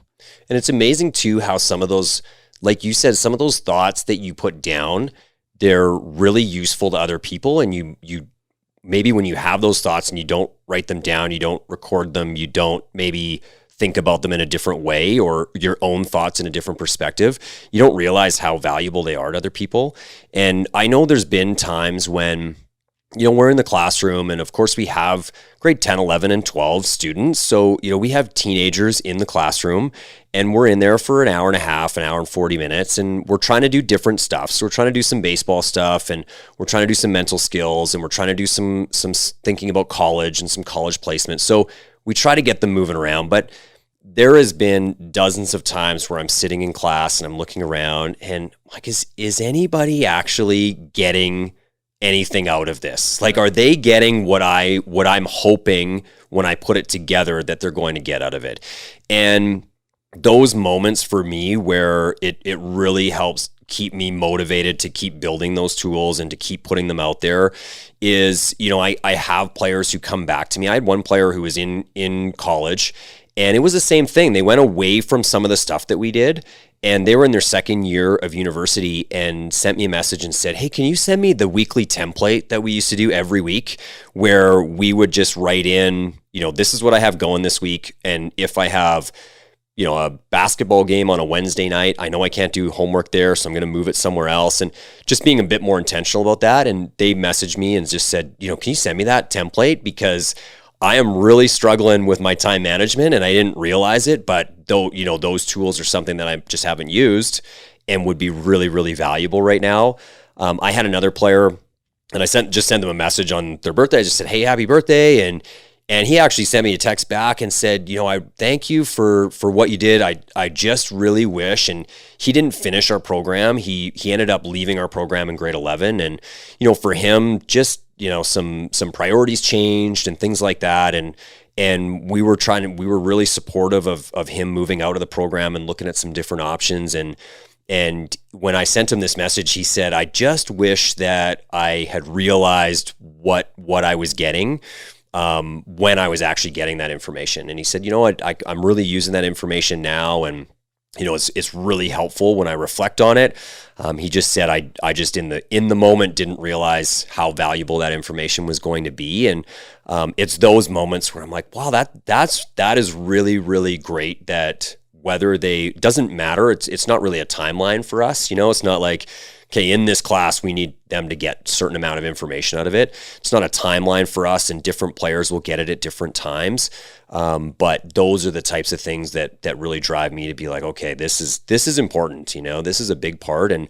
and it's amazing too how some of those, like you said, some of those thoughts that you put down, they're really useful to other people. And you maybe when you have those thoughts and you don't write them down, you don't record them, you don't maybe think about them in a different way or your own thoughts in a different perspective, you don't realize how valuable they are to other people. And I know there's been times when, we're in the classroom and of course we have grade 10, 11, and 12 students. So, we have teenagers in the classroom and we're in there for an hour and a half, an hour and 40 minutes, and we're trying to do different stuff. So we're trying to do some baseball stuff and we're trying to do some mental skills and we're trying to do some thinking about college and some college placement. So we try to get them moving around, but there has been dozens of times where I'm sitting in class and I'm looking around and like, is anybody actually getting anything out of this? Like, are they getting what I'm hoping when I put it together that they're going to get out of it? And those moments for me where it really helps keep me motivated to keep building those tools and to keep putting them out there is, I have players who come back to me. I had one player who was in college and it was the same thing. They went away from some of the stuff that we did and they were in their second year of university and sent me a message and said, hey, can you send me the weekly template that we used to do every week where we would just write in, this is what I have going this week. And if I have a basketball game on a Wednesday night, I know I can't do homework there, so I'm going to move it somewhere else. And just being a bit more intentional about that. And they messaged me and just said, can you send me that template? Because I am really struggling with my time management and I didn't realize it, but though, those tools are something that I just haven't used and would be really, really valuable right now. I had another player and I just sent them a message on their birthday. I just said, hey, happy birthday. And he actually sent me a text back and said, I thank you for what you did. I just really wish, and he didn't finish our program. He ended up leaving our program in grade 11. And, for him, just, some priorities changed and things like that. And we were really supportive of him moving out of the program and looking at some different options. And when I sent him this message, he said, I just wish that I had realized what I was getting when I was actually getting that information. And he said, I'm really using that information now. And, it's really helpful when I reflect on it. He just said, I just in the moment didn't realize how valuable that information was going to be. And it's those moments where I'm like, wow, that is really, really great that doesn't matter. It's not really a timeline for us. It's not like, okay, in this class, we need them to get a certain amount of information out of it. It's not a timeline for us, and different players will get it at different times. But those are the types of things that really drive me to be like, okay, this is important. This is a big part, and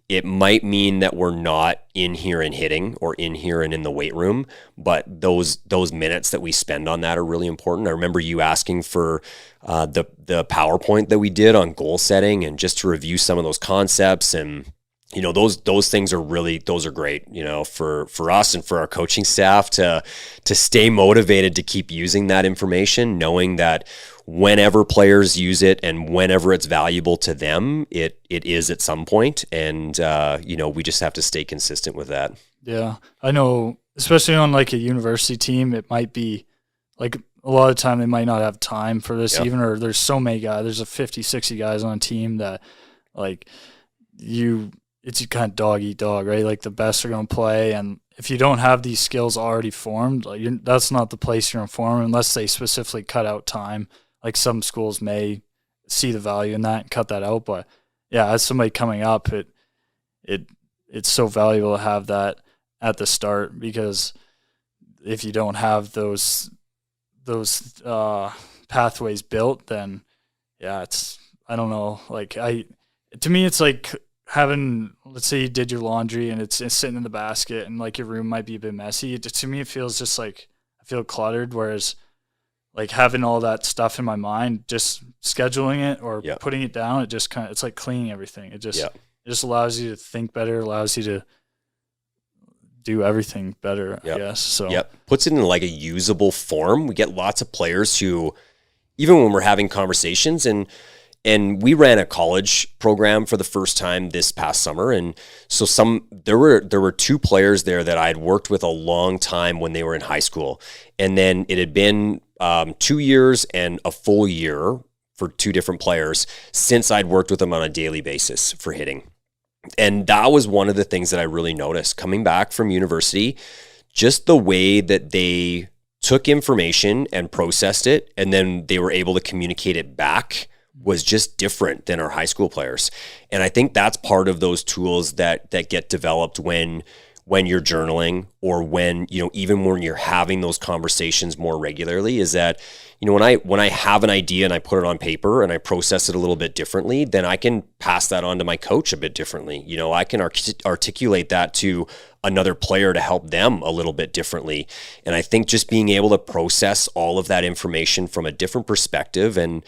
it might mean that we're not in here and hitting or in here and in the weight room, but those minutes that we spend on that are really important. I remember you asking for the PowerPoint that we did on goal setting and just to review some of those concepts. And those things are great, for us and for our coaching staff to stay motivated to keep using that information, knowing that whenever players use it and whenever it's valuable to them, it is at some point. And, we just have to stay consistent with that. Yeah. I know, especially on like a university team, it might be like a lot of the time they might not have time for this even, or there's so many guys, there's a 50, 60 guys on a team that like it's kind of dog eat dog, right? Like the best are going to play, and if you don't have these skills already formed, like that's not the place you're going to form unless they specifically cut out time. Like some schools may see the value in that and cut that out, but yeah, as somebody coming up, it's so valuable to have that at the start, because if you don't have those pathways built, then yeah, I don't know. Like to me, it's like having, let's say you did your laundry and it's sitting in the basket and like your room might be a bit messy. To me, it feels just like I feel cluttered. Whereas like having all that stuff in my mind, just scheduling it or putting it down, it just kind of, it's like cleaning everything. It just allows you to think better, allows you to do everything better, I guess. So puts it in like a usable form. We get lots of players who, even when we're having conversations, and we ran a college program for the first time this past summer, and so there were 2 players there that I had worked with a long time when they were in high school, and then it had been 2 years and a full year for 2 different players since I'd worked with them on a daily basis for hitting. And that was one of the things that I really noticed coming back from university, just the way that they took information and processed it, and then they were able to communicate it back was just different than our high school players. And I think that's part of those tools that get developed when you're journaling, or when, even when you're having those conversations more regularly, is that, when I have an idea and I put it on paper and I process it a little bit differently, then I can pass that on to my coach a bit differently. I can articulate that to another player to help them a little bit differently. And I think just being able to process all of that information from a different perspective, and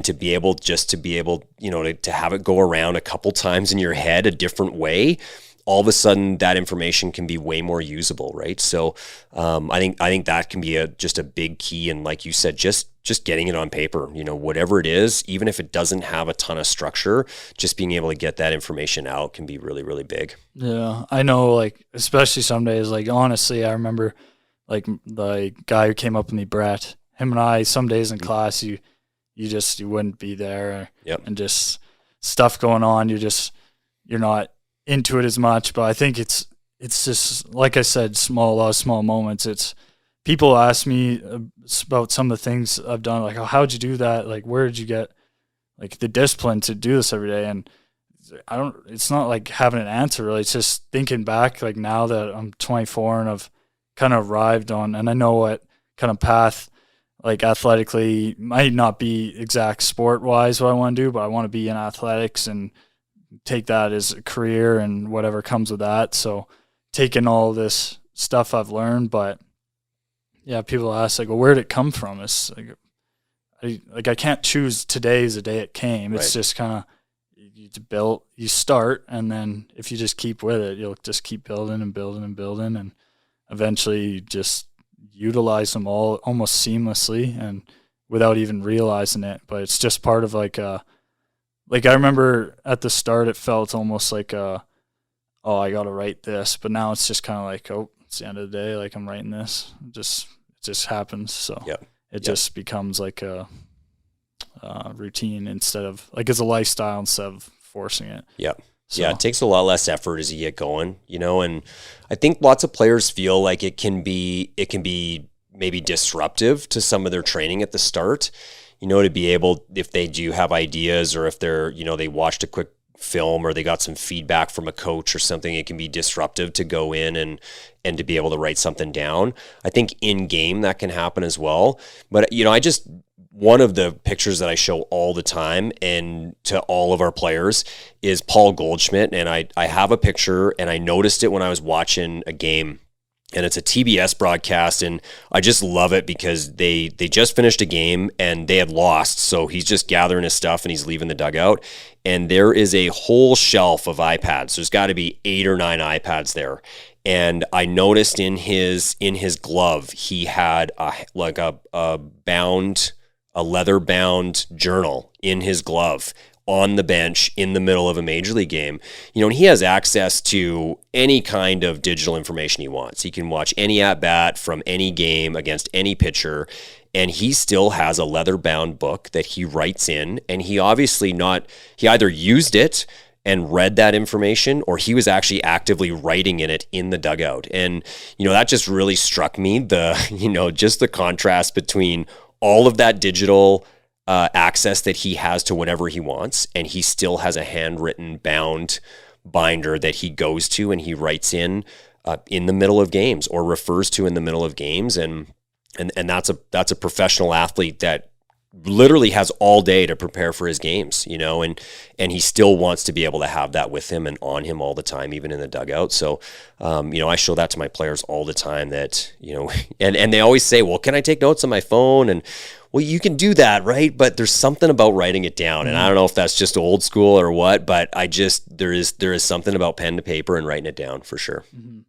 to be able to have it go around a couple times in your head a different way, all of a sudden that information can be way more usable, right? So I think that can be just a big key. And like you said, just getting it on paper, whatever it is, even if it doesn't have a ton of structure, just being able to get that information out can be really, really big. Yeah, I know, like, especially some days, like, honestly, I remember, like, the guy who came up with me, Brett, him and I, some days in class, you wouldn't be there, and just stuff going on, you're not into it as much. But I think it's just, like I said, a lot of small moments. It's people ask me about some of the things I've done, like, oh, how'd you do that? Like, where did you get like the discipline to do this every day? And it's not like having an answer really. It's just thinking back, like now that I'm 24 and I've kind of arrived on, and I know what kind of path, like athletically, might not be exact sport wise what I want to do, but I want to be in athletics and take that as a career and whatever comes with that. So taking all this stuff I've learned, but yeah, people ask like, well, where did it come from? It's like I can't choose today as the day it came. It's just kind of you start, and then if you just keep with it, you'll just keep building and building and building, and eventually you just utilize them all almost seamlessly and without even realizing it. But it's just part of like I remember at the start it felt almost like oh, I got to write this, but now it's just kind of like, oh, it's the end of the day, like I'm writing this. It just happens. So it just becomes like a routine instead of like it's a lifestyle instead of forcing it. So. Yeah, it takes a lot less effort as you get going, and I think lots of players feel like it can be maybe disruptive to some of their training at the start, to be able, if they do have ideas, or if they're, they watched a quick film or they got some feedback from a coach or something, it can be disruptive to go in and to be able to write something down. I think in game that can happen as well. But, one of the pictures that I show all the time and to all of our players is Paul Goldschmidt. And I have a picture, and I noticed it when I was watching a game, and it's a TBS broadcast. And I just love it because they just finished a game and they had lost. So he's just gathering his stuff and he's leaving the dugout. And there is a whole shelf of iPads. There's got to be 8 or 9 iPads there. And I noticed in his glove, he had a leather-bound journal in his glove on the bench in the middle of a major league game. And he has access to any kind of digital information he wants. He can watch any at-bat from any game against any pitcher, and he still has a leather-bound book that he writes in, and he obviously he either used it and read that information, or he was actually actively writing in it in the dugout. And, that just really struck me, just the contrast between all of that digital access that he has to whatever he wants, and he still has a handwritten bound binder that he goes to and he writes in the middle of games, or refers to in the middle of games. And that's a professional athlete that literally has all day to prepare for his games, and he still wants to be able to have that with him and on him all the time, even in the dugout. So, I show that to my players all the time, that, and they always say, well, can I take notes on my phone? And, well, you can do that, right? But there's something about writing it down. And I don't know if that's just old school or what, but there is something about pen to paper and writing it down for sure. Mm-hmm.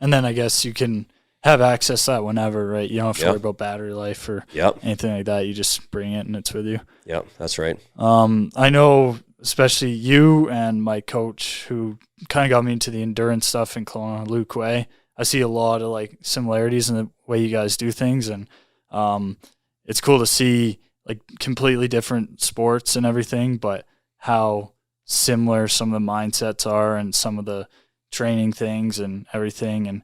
And then I guess you can have access to that whenever, right? You don't have to worry about battery life or anything like that. You just bring it and it's with you. Yep, that's right. I know especially you and my coach, who kind of got me into the endurance stuff in Kelowna, Luke Way. I see a lot of similarities in the way you guys do things, and it's cool to see completely different sports and everything, but how similar some of the mindsets are and some of the training things and everything, and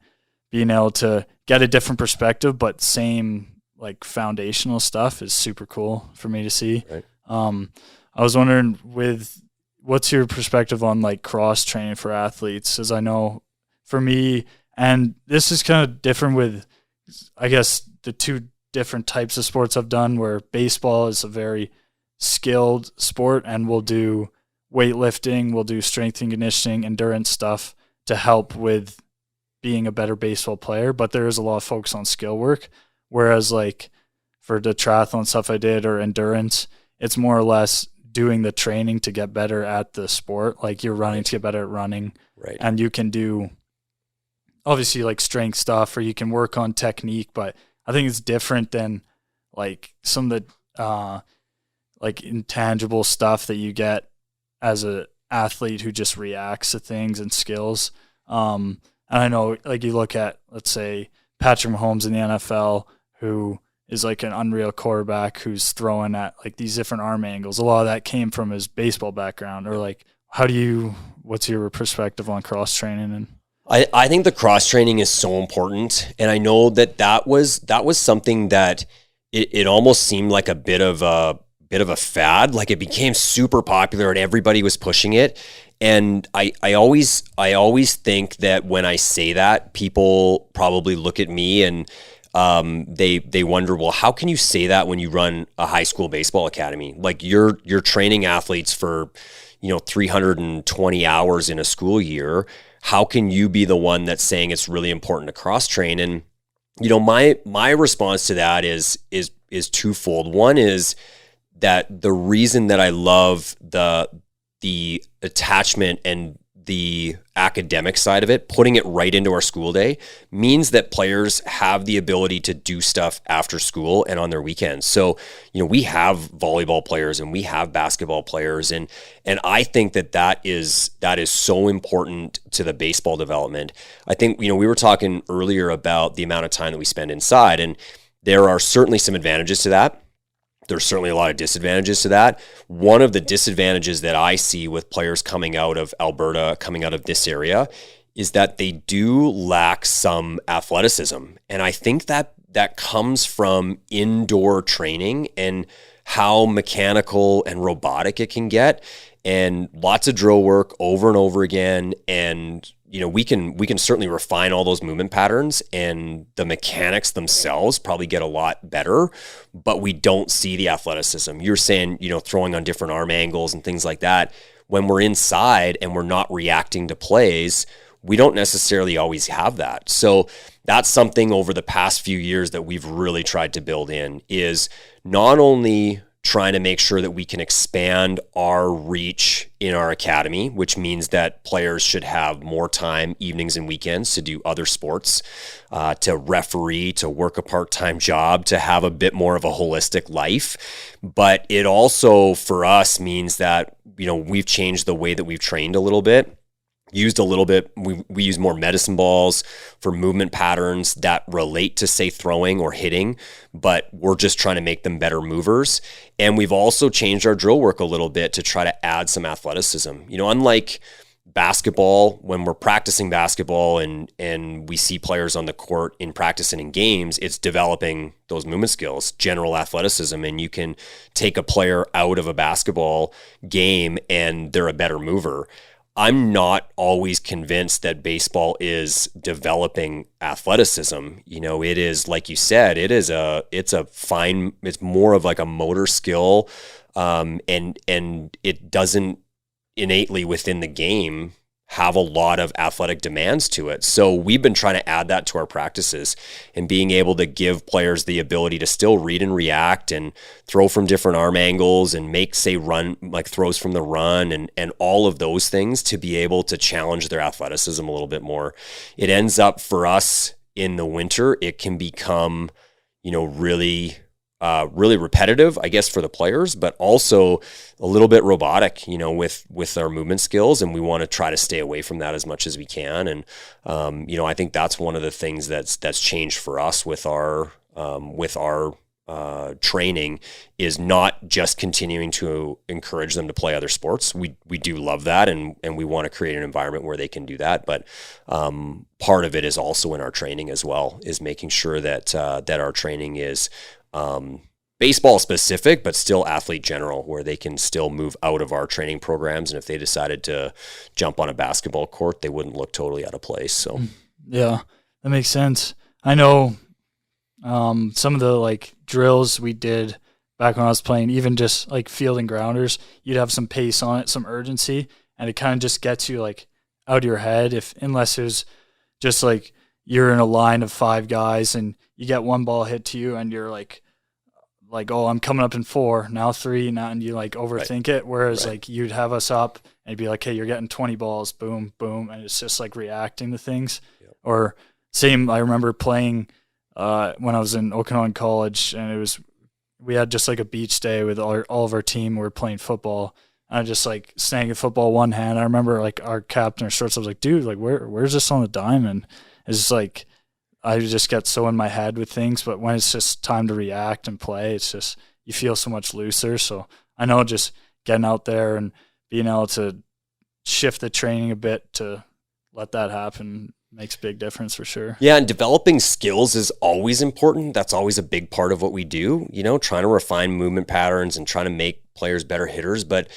being able to get a different perspective, but same foundational stuff is super cool for me to see. Right. I was wondering, what's your perspective on cross training for athletes? As I know for me, and this is kind of different with, I guess, the two different types of sports I've done, where baseball is a very skilled sport and we'll do weightlifting, we'll do strength and conditioning, endurance stuff to help with being a better baseball player, but there is a lot of focus on skill work. Whereas for the triathlon stuff I did, or endurance, it's more or less doing the training to get better at the sport. You're running to get better at running. Right. And you can do obviously strength stuff, or you can work on technique, but I think it's different than some of the intangible stuff that you get as a athlete who just reacts to things and skills. And I know you look at, let's say, Patrick Mahomes in the NFL, who is an unreal quarterback who's throwing at these different arm angles. A lot of that came from his baseball background. Or what's your perspective on cross training? And I think the cross training is so important, and I know that was something that it almost seemed like a bit of a fad. It became super popular and everybody was pushing it. And I always think that when I say that, people probably look at me and they wonder, well, how can you say that when you run a high school baseball academy? You're training athletes for 320 hours in a school year. How can you be the one that's saying it's really important to cross train? And my response to that is twofold. One is that the reason that I love the attachment and the academic side of it, putting it right into our school day, means that players have the ability to do stuff after school and on their weekends. So, we have volleyball players and we have basketball players, and I think that is so important to the baseball development. I think, we were talking earlier about the amount of time that we spend inside, and there are certainly some advantages to that. There's certainly a lot of disadvantages to that. One of the disadvantages that I see with players coming out of Alberta, coming out of this area, is that they do lack some athleticism. And I think that comes from indoor training and how mechanical and robotic it can get, and lots of drill work over and over again. And we can certainly refine all those movement patterns, and the mechanics themselves probably get a lot better, but we don't see the athleticism. You're saying, throwing on different arm angles and things like that. When we're inside and we're not reacting to plays, we don't necessarily always have that. So that's something over the past few years that we've really tried to build in, is not only trying to make sure that we can expand our reach in our academy, which means that players should have more time evenings and weekends to do other sports, to referee, to work a part-time job, to have a bit more of a holistic life. But it also, for us, means that, we've changed the way that we've trained a little bit. used a little bit. We use more medicine balls for movement patterns that relate to, say, throwing or hitting, but we're just trying to make them better movers. And we've also changed our drill work a little bit to try to add some athleticism. Unlike basketball, when we're practicing basketball and we see players on the court in practice and in games, it's developing those movement skills, general athleticism, and you can take a player out of a basketball game and they're a better mover. I'm not always convinced that baseball is developing athleticism. It is, like you said, it's more of like a motor skill, and it doesn't innately within the game have a lot of athletic demands to it. So we've been trying to add that to our practices and being able to give players the ability to still read and react and throw from different arm angles and make, say, run, like throws from the run and all of those things to be able to challenge their athleticism a little bit more. It ends up for us in the winter, it can become, really repetitive, I guess, for the players, but also a little bit robotic, with our movement skills. And we want to try to stay away from that as much as we can. And, I think that's one of the things that's changed for us with our training is not just continuing to encourage them to play other sports. We do love that. And we want to create an environment where they can do that. But, part of it is also in our training as well, is making sure that our training is, baseball specific, but still athlete general, where they can still move out of our training programs. And if they decided to jump on a basketball court, they wouldn't look totally out of place. So, yeah, that makes sense. I know some of the like drills we did back when I was playing, even just like fielding grounders, you'd have some pace on it, some urgency, and it kind of just gets you like out of your head unless it was just like you're in a line of 5 guys and you get one ball hit to you and you're like, oh, I'm coming up in 4, now 3, now, and you like overthink it. Whereas like you'd have us up and you'd be like, hey, you're getting 20 balls, boom, boom. And it's just like reacting to things. Yep. Or same, I remember playing when I was in Okanagan College, and we had just like a beach day with all of our team. We were playing football. And I just like snagging football one hand. I remember like our captain or shortstop was like, dude, like where's this on the diamond? It's just like, I just get so in my head with things, but when it's just time to react and play, it's just, you feel so much looser. So I know just getting out there and being able to shift the training a bit to let that happen makes a big difference for sure. Yeah, and developing skills is always important. That's always a big part of what we do, trying to refine movement patterns and trying to make players better hitters. But,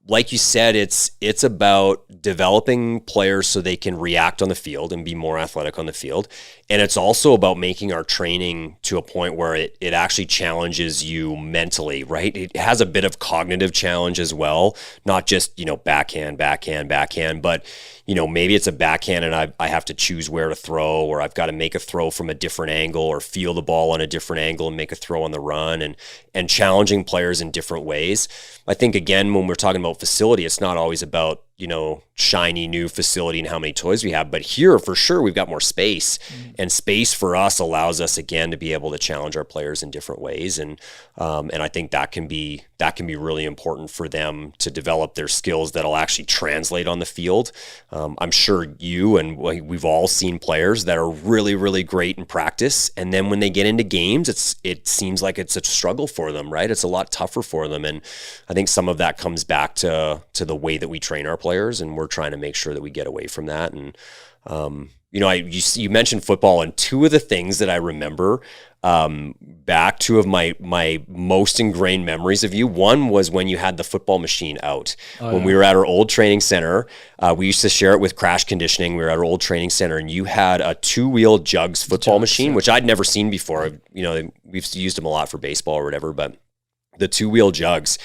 like you said, it's about developing players so they can react on the field and be more athletic on the field. And it's also about making our training to a point where it actually challenges you mentally, right? It has a bit of cognitive challenge as well, not just, backhand, but, maybe it's a backhand and I have to choose where to throw, or I've got to make a throw from a different angle or feel the ball on a different angle and make a throw on the run, and challenging players in different ways. I think, again, when we're talking about facility, it's not always about, shiny new facility and how many toys we have, but here for sure we've got more space, and space for us allows us again to be able to challenge our players in different ways, and I think that can be really important for them to develop their skills that'll actually translate on the field. I'm sure you and we've all seen players that are really, really great in practice, and then when they get into games, it seems like it's a struggle for them, right? It's a lot tougher for them, and I think some of that comes back to the way that we train our players, and we're trying to make sure that we get away from that. And you mentioned football, and two of the things that I remember back, two of my most ingrained memories of you. One was when you had the football machine out. When we were at our old training center. We used to share it with Crash Conditioning. We were at our old training center, and you had a 2-wheel jugs football machine, which I'd never seen before. We've used them a lot for baseball or whatever, but the 2-wheel jugs.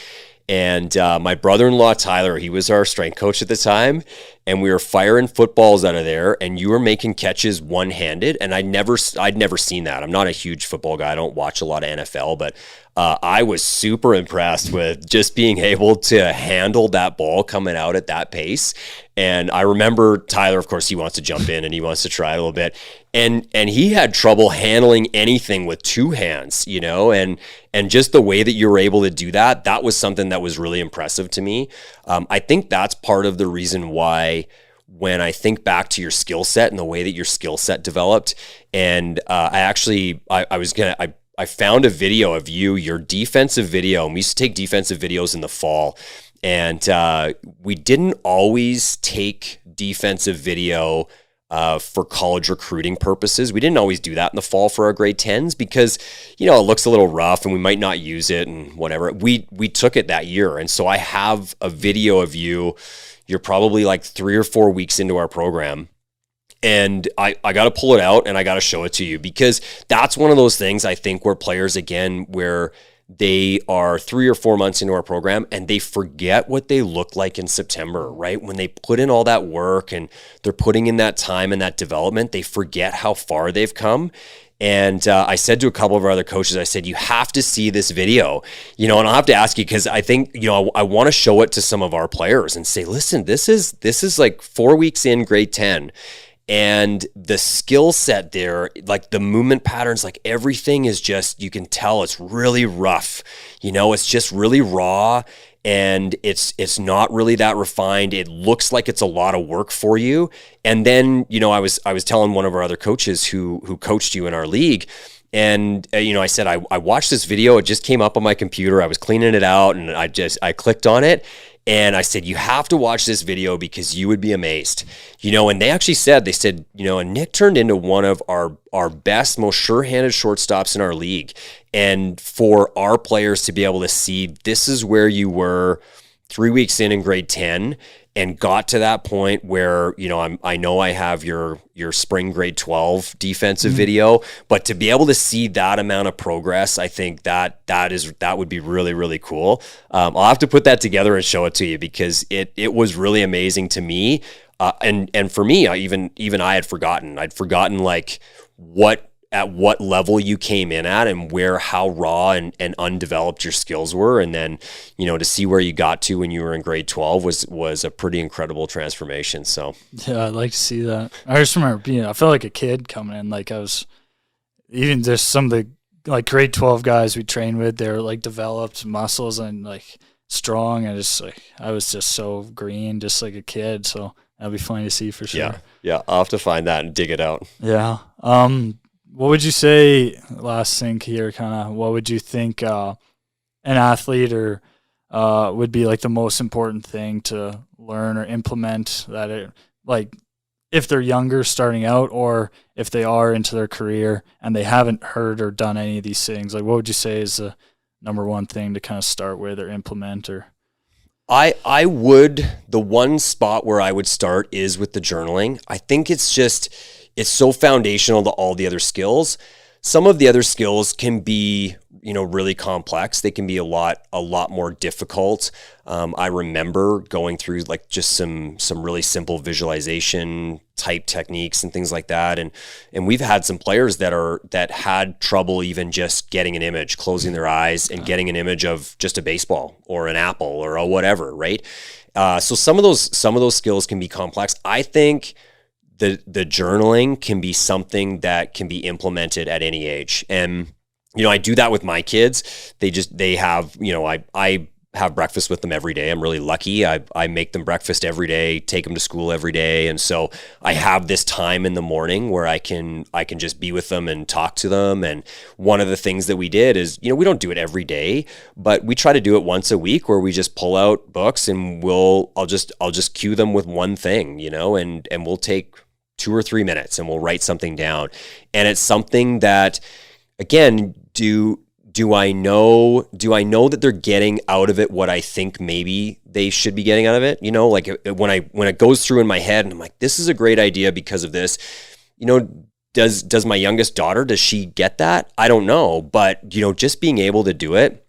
And my brother-in-law, Tyler, he was our strength coach at the time, and we were firing footballs out of there, and you were making catches one-handed, and I'd never seen that. I'm not a huge football guy. I don't watch a lot of NFL, but I was super impressed with just being able to handle that ball coming out at that pace. And I remember Tyler, of course, he wants to jump in and he wants to try a little bit. And he had trouble handling anything with 2 hands, and just the way that you were able to do that was something that was really impressive to me. I think that's part of the reason why when I think back to your skill set and the way that your skill set developed. And I found a video of your defensive video. And we used to take defensive videos in the fall. And we didn't always take defensive video for college recruiting purposes. We didn't always do that in the fall for our grade 10s because, it looks a little rough and we might not use it and whatever. We took it that year. And so I have a video of you. You're probably like 3 or 4 weeks into our program. And I got to pull it out and I got to show it to you because that's one of those things I think where players, again, where they are 3 or 4 months into our program and they forget what they look like in September, right? When they put in all that work and they're putting in that time and that development, they forget how far they've come. And I said to a couple of our other coaches, I said, you have to see this video, and I'll have to ask you because I think, I want to show it to some of our players and say, listen, this is like 4 weeks in grade 10. And the skill set there, like the movement patterns, like everything is just, you can tell it's really rough, it's just really raw. And it's not really that refined. It looks like it's a lot of work for you. And then, I was telling one of our other coaches who coached you in our league, and I said I watched this video. It just came up on my computer. I was cleaning it out, and I clicked on it, and I said, you have to watch this video because you would be amazed. And they actually said, and Nick turned into one of our best, most sure-handed shortstops in our league. And for our players to be able to see this is where you were 3 weeks in grade 10 and got to that point where, I know I have your spring grade 12 defensive video, but to be able to see that amount of progress, I think that would be really, really cool. I'll have to put that together and show it to you because it was really amazing to me. And for me, I had forgotten. I'd forgotten like at what level you came in at and how raw and undeveloped your skills were. And then, to see where you got to when you were in grade 12 was a pretty incredible transformation. So yeah, I'd like to see that. I just remember I felt like a kid coming in. Like I was, even just some of the like grade 12 guys we trained with, they were like developed muscles and like strong. And I was just so green, just like a kid. So that'd be funny to see for sure. Yeah. I'll have to find that and dig it out. Yeah. What would you say, last thing here, kind of, what would you think an athlete or would be like the most important thing to learn or implement that it, like if they're younger starting out or if they are into their career and they haven't heard or done any of these things, like what would you say is the number one thing to kind of start with or implement? Or I would, the one spot where I would start is with the journaling. I think it's so foundational to all the other skills. Some of the other skills can be, really complex. They can be a lot more difficult. I remember going through like just some really simple visualization type techniques and things like that. And we've had some players that had trouble even just getting an image, closing their eyes and getting an image of just a baseball or an apple or a whatever, right? So some of those skills can be complex. I think the journaling can be something that can be implemented at any age. And, I do that with my kids. They have, I have breakfast with them every day. I'm really lucky. I make them breakfast every day, take them to school every day. And so I have this time in the morning where I can just be with them and talk to them. And one of the things that we did is, we don't do it every day, but we try to do it once a week where we just pull out books and I'll just cue them with one thing, and we'll take 2 or 3 minutes and we'll write something down. And it's something that, again, do I know that they're getting out of it what I think maybe they should be getting out of it? Like when it goes through in my head and I'm like, this is a great idea because of this, does my youngest daughter, does she get that? I don't know. But, just being able to do it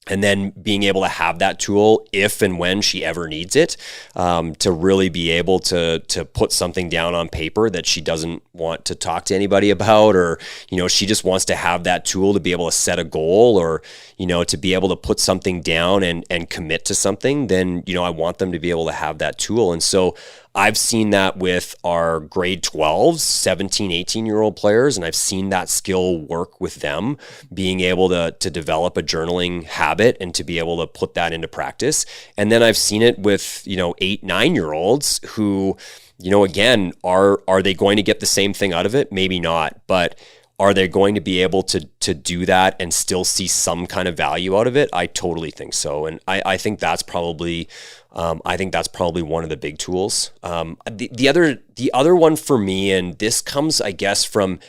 and then being able to have that tool if and when she ever needs it, to really be able to put something down on paper that she doesn't want to talk to anybody about, or, she just wants to have that tool to be able to set a goal or, to be able to put something down and commit to something, then, I want them to be able to have that tool. And so I've seen that with our grade 12s, 17, 18-year-old players, and I've seen that skill work with them, being able to develop a journaling habit and to be able to put that into practice. And then I've seen it with, 8, 9-year-olds who, again, are they going to get the same thing out of it? Maybe not, but are they going to be able to do that and still see some kind of value out of it? I totally think so. And I think that's probably one of the big tools. The other one for me, and this comes, I guess, from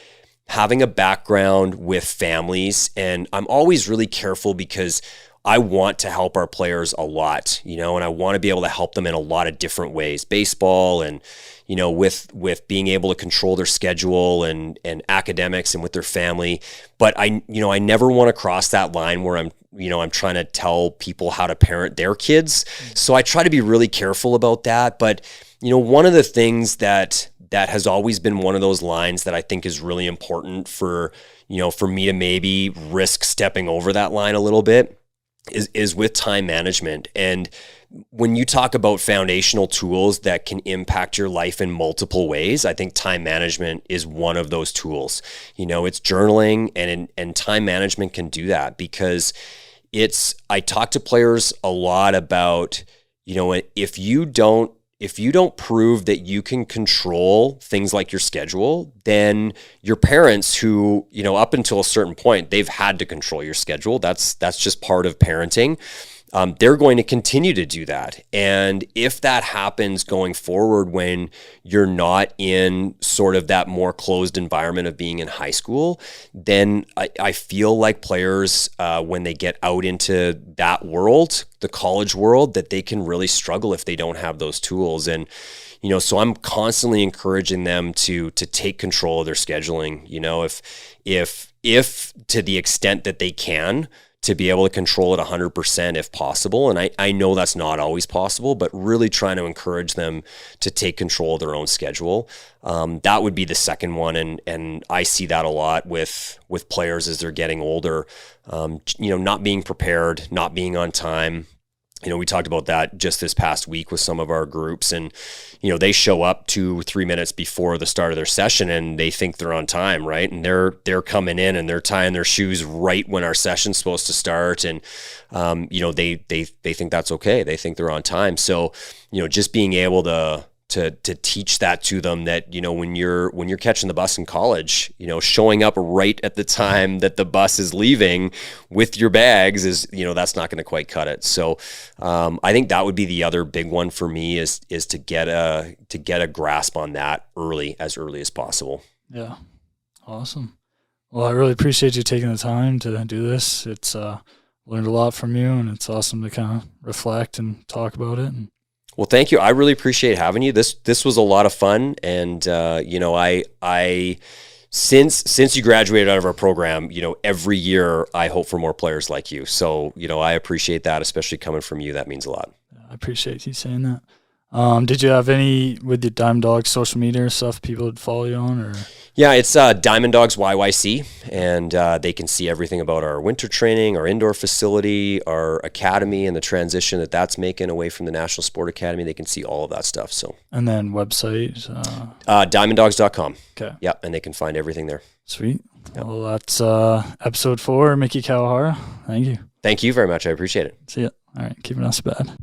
having a background with families, and I'm always really careful because I want to help our players a lot, and I want to be able to help them in a lot of different ways, baseball and, with being able to control their schedule and academics and with their family. But I never want to cross that line where I'm trying to tell people how to parent their kids. So I try to be really careful about that. But, one of the things that has always been one of those lines that I think is really important for me to maybe risk stepping over that line a little bit is with time management. And when you talk about foundational tools that can impact your life in multiple ways, I think time management is one of those tools. It's journaling, and time management can do that because I talk to players a lot about, if you don't prove that you can control things like your schedule, then your parents who, up until a certain point, they've had to control your schedule. That's just part of parenting. They're going to continue to do that. And if that happens going forward when you're not in sort of that more closed environment of being in high school, then I feel like players, when they get out into that world, the college world, that they can really struggle if they don't have those tools. And, so I'm constantly encouraging them to take control of their scheduling, if to the extent that they can, to be able to control it 100% if possible. And I know that's not always possible, but really trying to encourage them to take control of their own schedule. That would be the second one. And I see that a lot with players as they're getting older, not being prepared, not being on time. We talked about that just this past week with some of our groups, and, they show up 2-3 minutes before the start of their session and they think they're on time, right? And they're coming in and they're tying their shoes right when our session's supposed to start. And, they think that's okay. They think they're on time. So, just being able to teach that to them, that, when you're catching the bus in college, showing up right at the time that the bus is leaving with your bags is, that's not going to quite cut it. So I think that would be the other big one for me is to get a grasp on that as early as possible. Yeah. Awesome. Well, I really appreciate you taking the time to do this. It's learned a lot from you, and it's awesome to kind of reflect and talk about it. Well, thank you. I really appreciate having you. This was a lot of fun, and I since you graduated out of our program, every year I hope for more players like you. So, I appreciate that, especially coming from you. That means a lot. I appreciate you saying that. Did you have any with your Diamond Dogs social media or stuff people would follow you on? Or Yeah, it's Diamond Dogs YYC, and they can see everything about our winter training, our indoor facility, our academy, and the transition that's making away from the National Sport Academy. They can see all of that stuff. So, and then website diamonddogs.com. Okay. Yeah, and they can find everything there. Sweet. Yep. Well, that's Ep.4. Miki Kawahara. Thank you. Thank you very much. I appreciate it. See ya. All right, keeping us bad.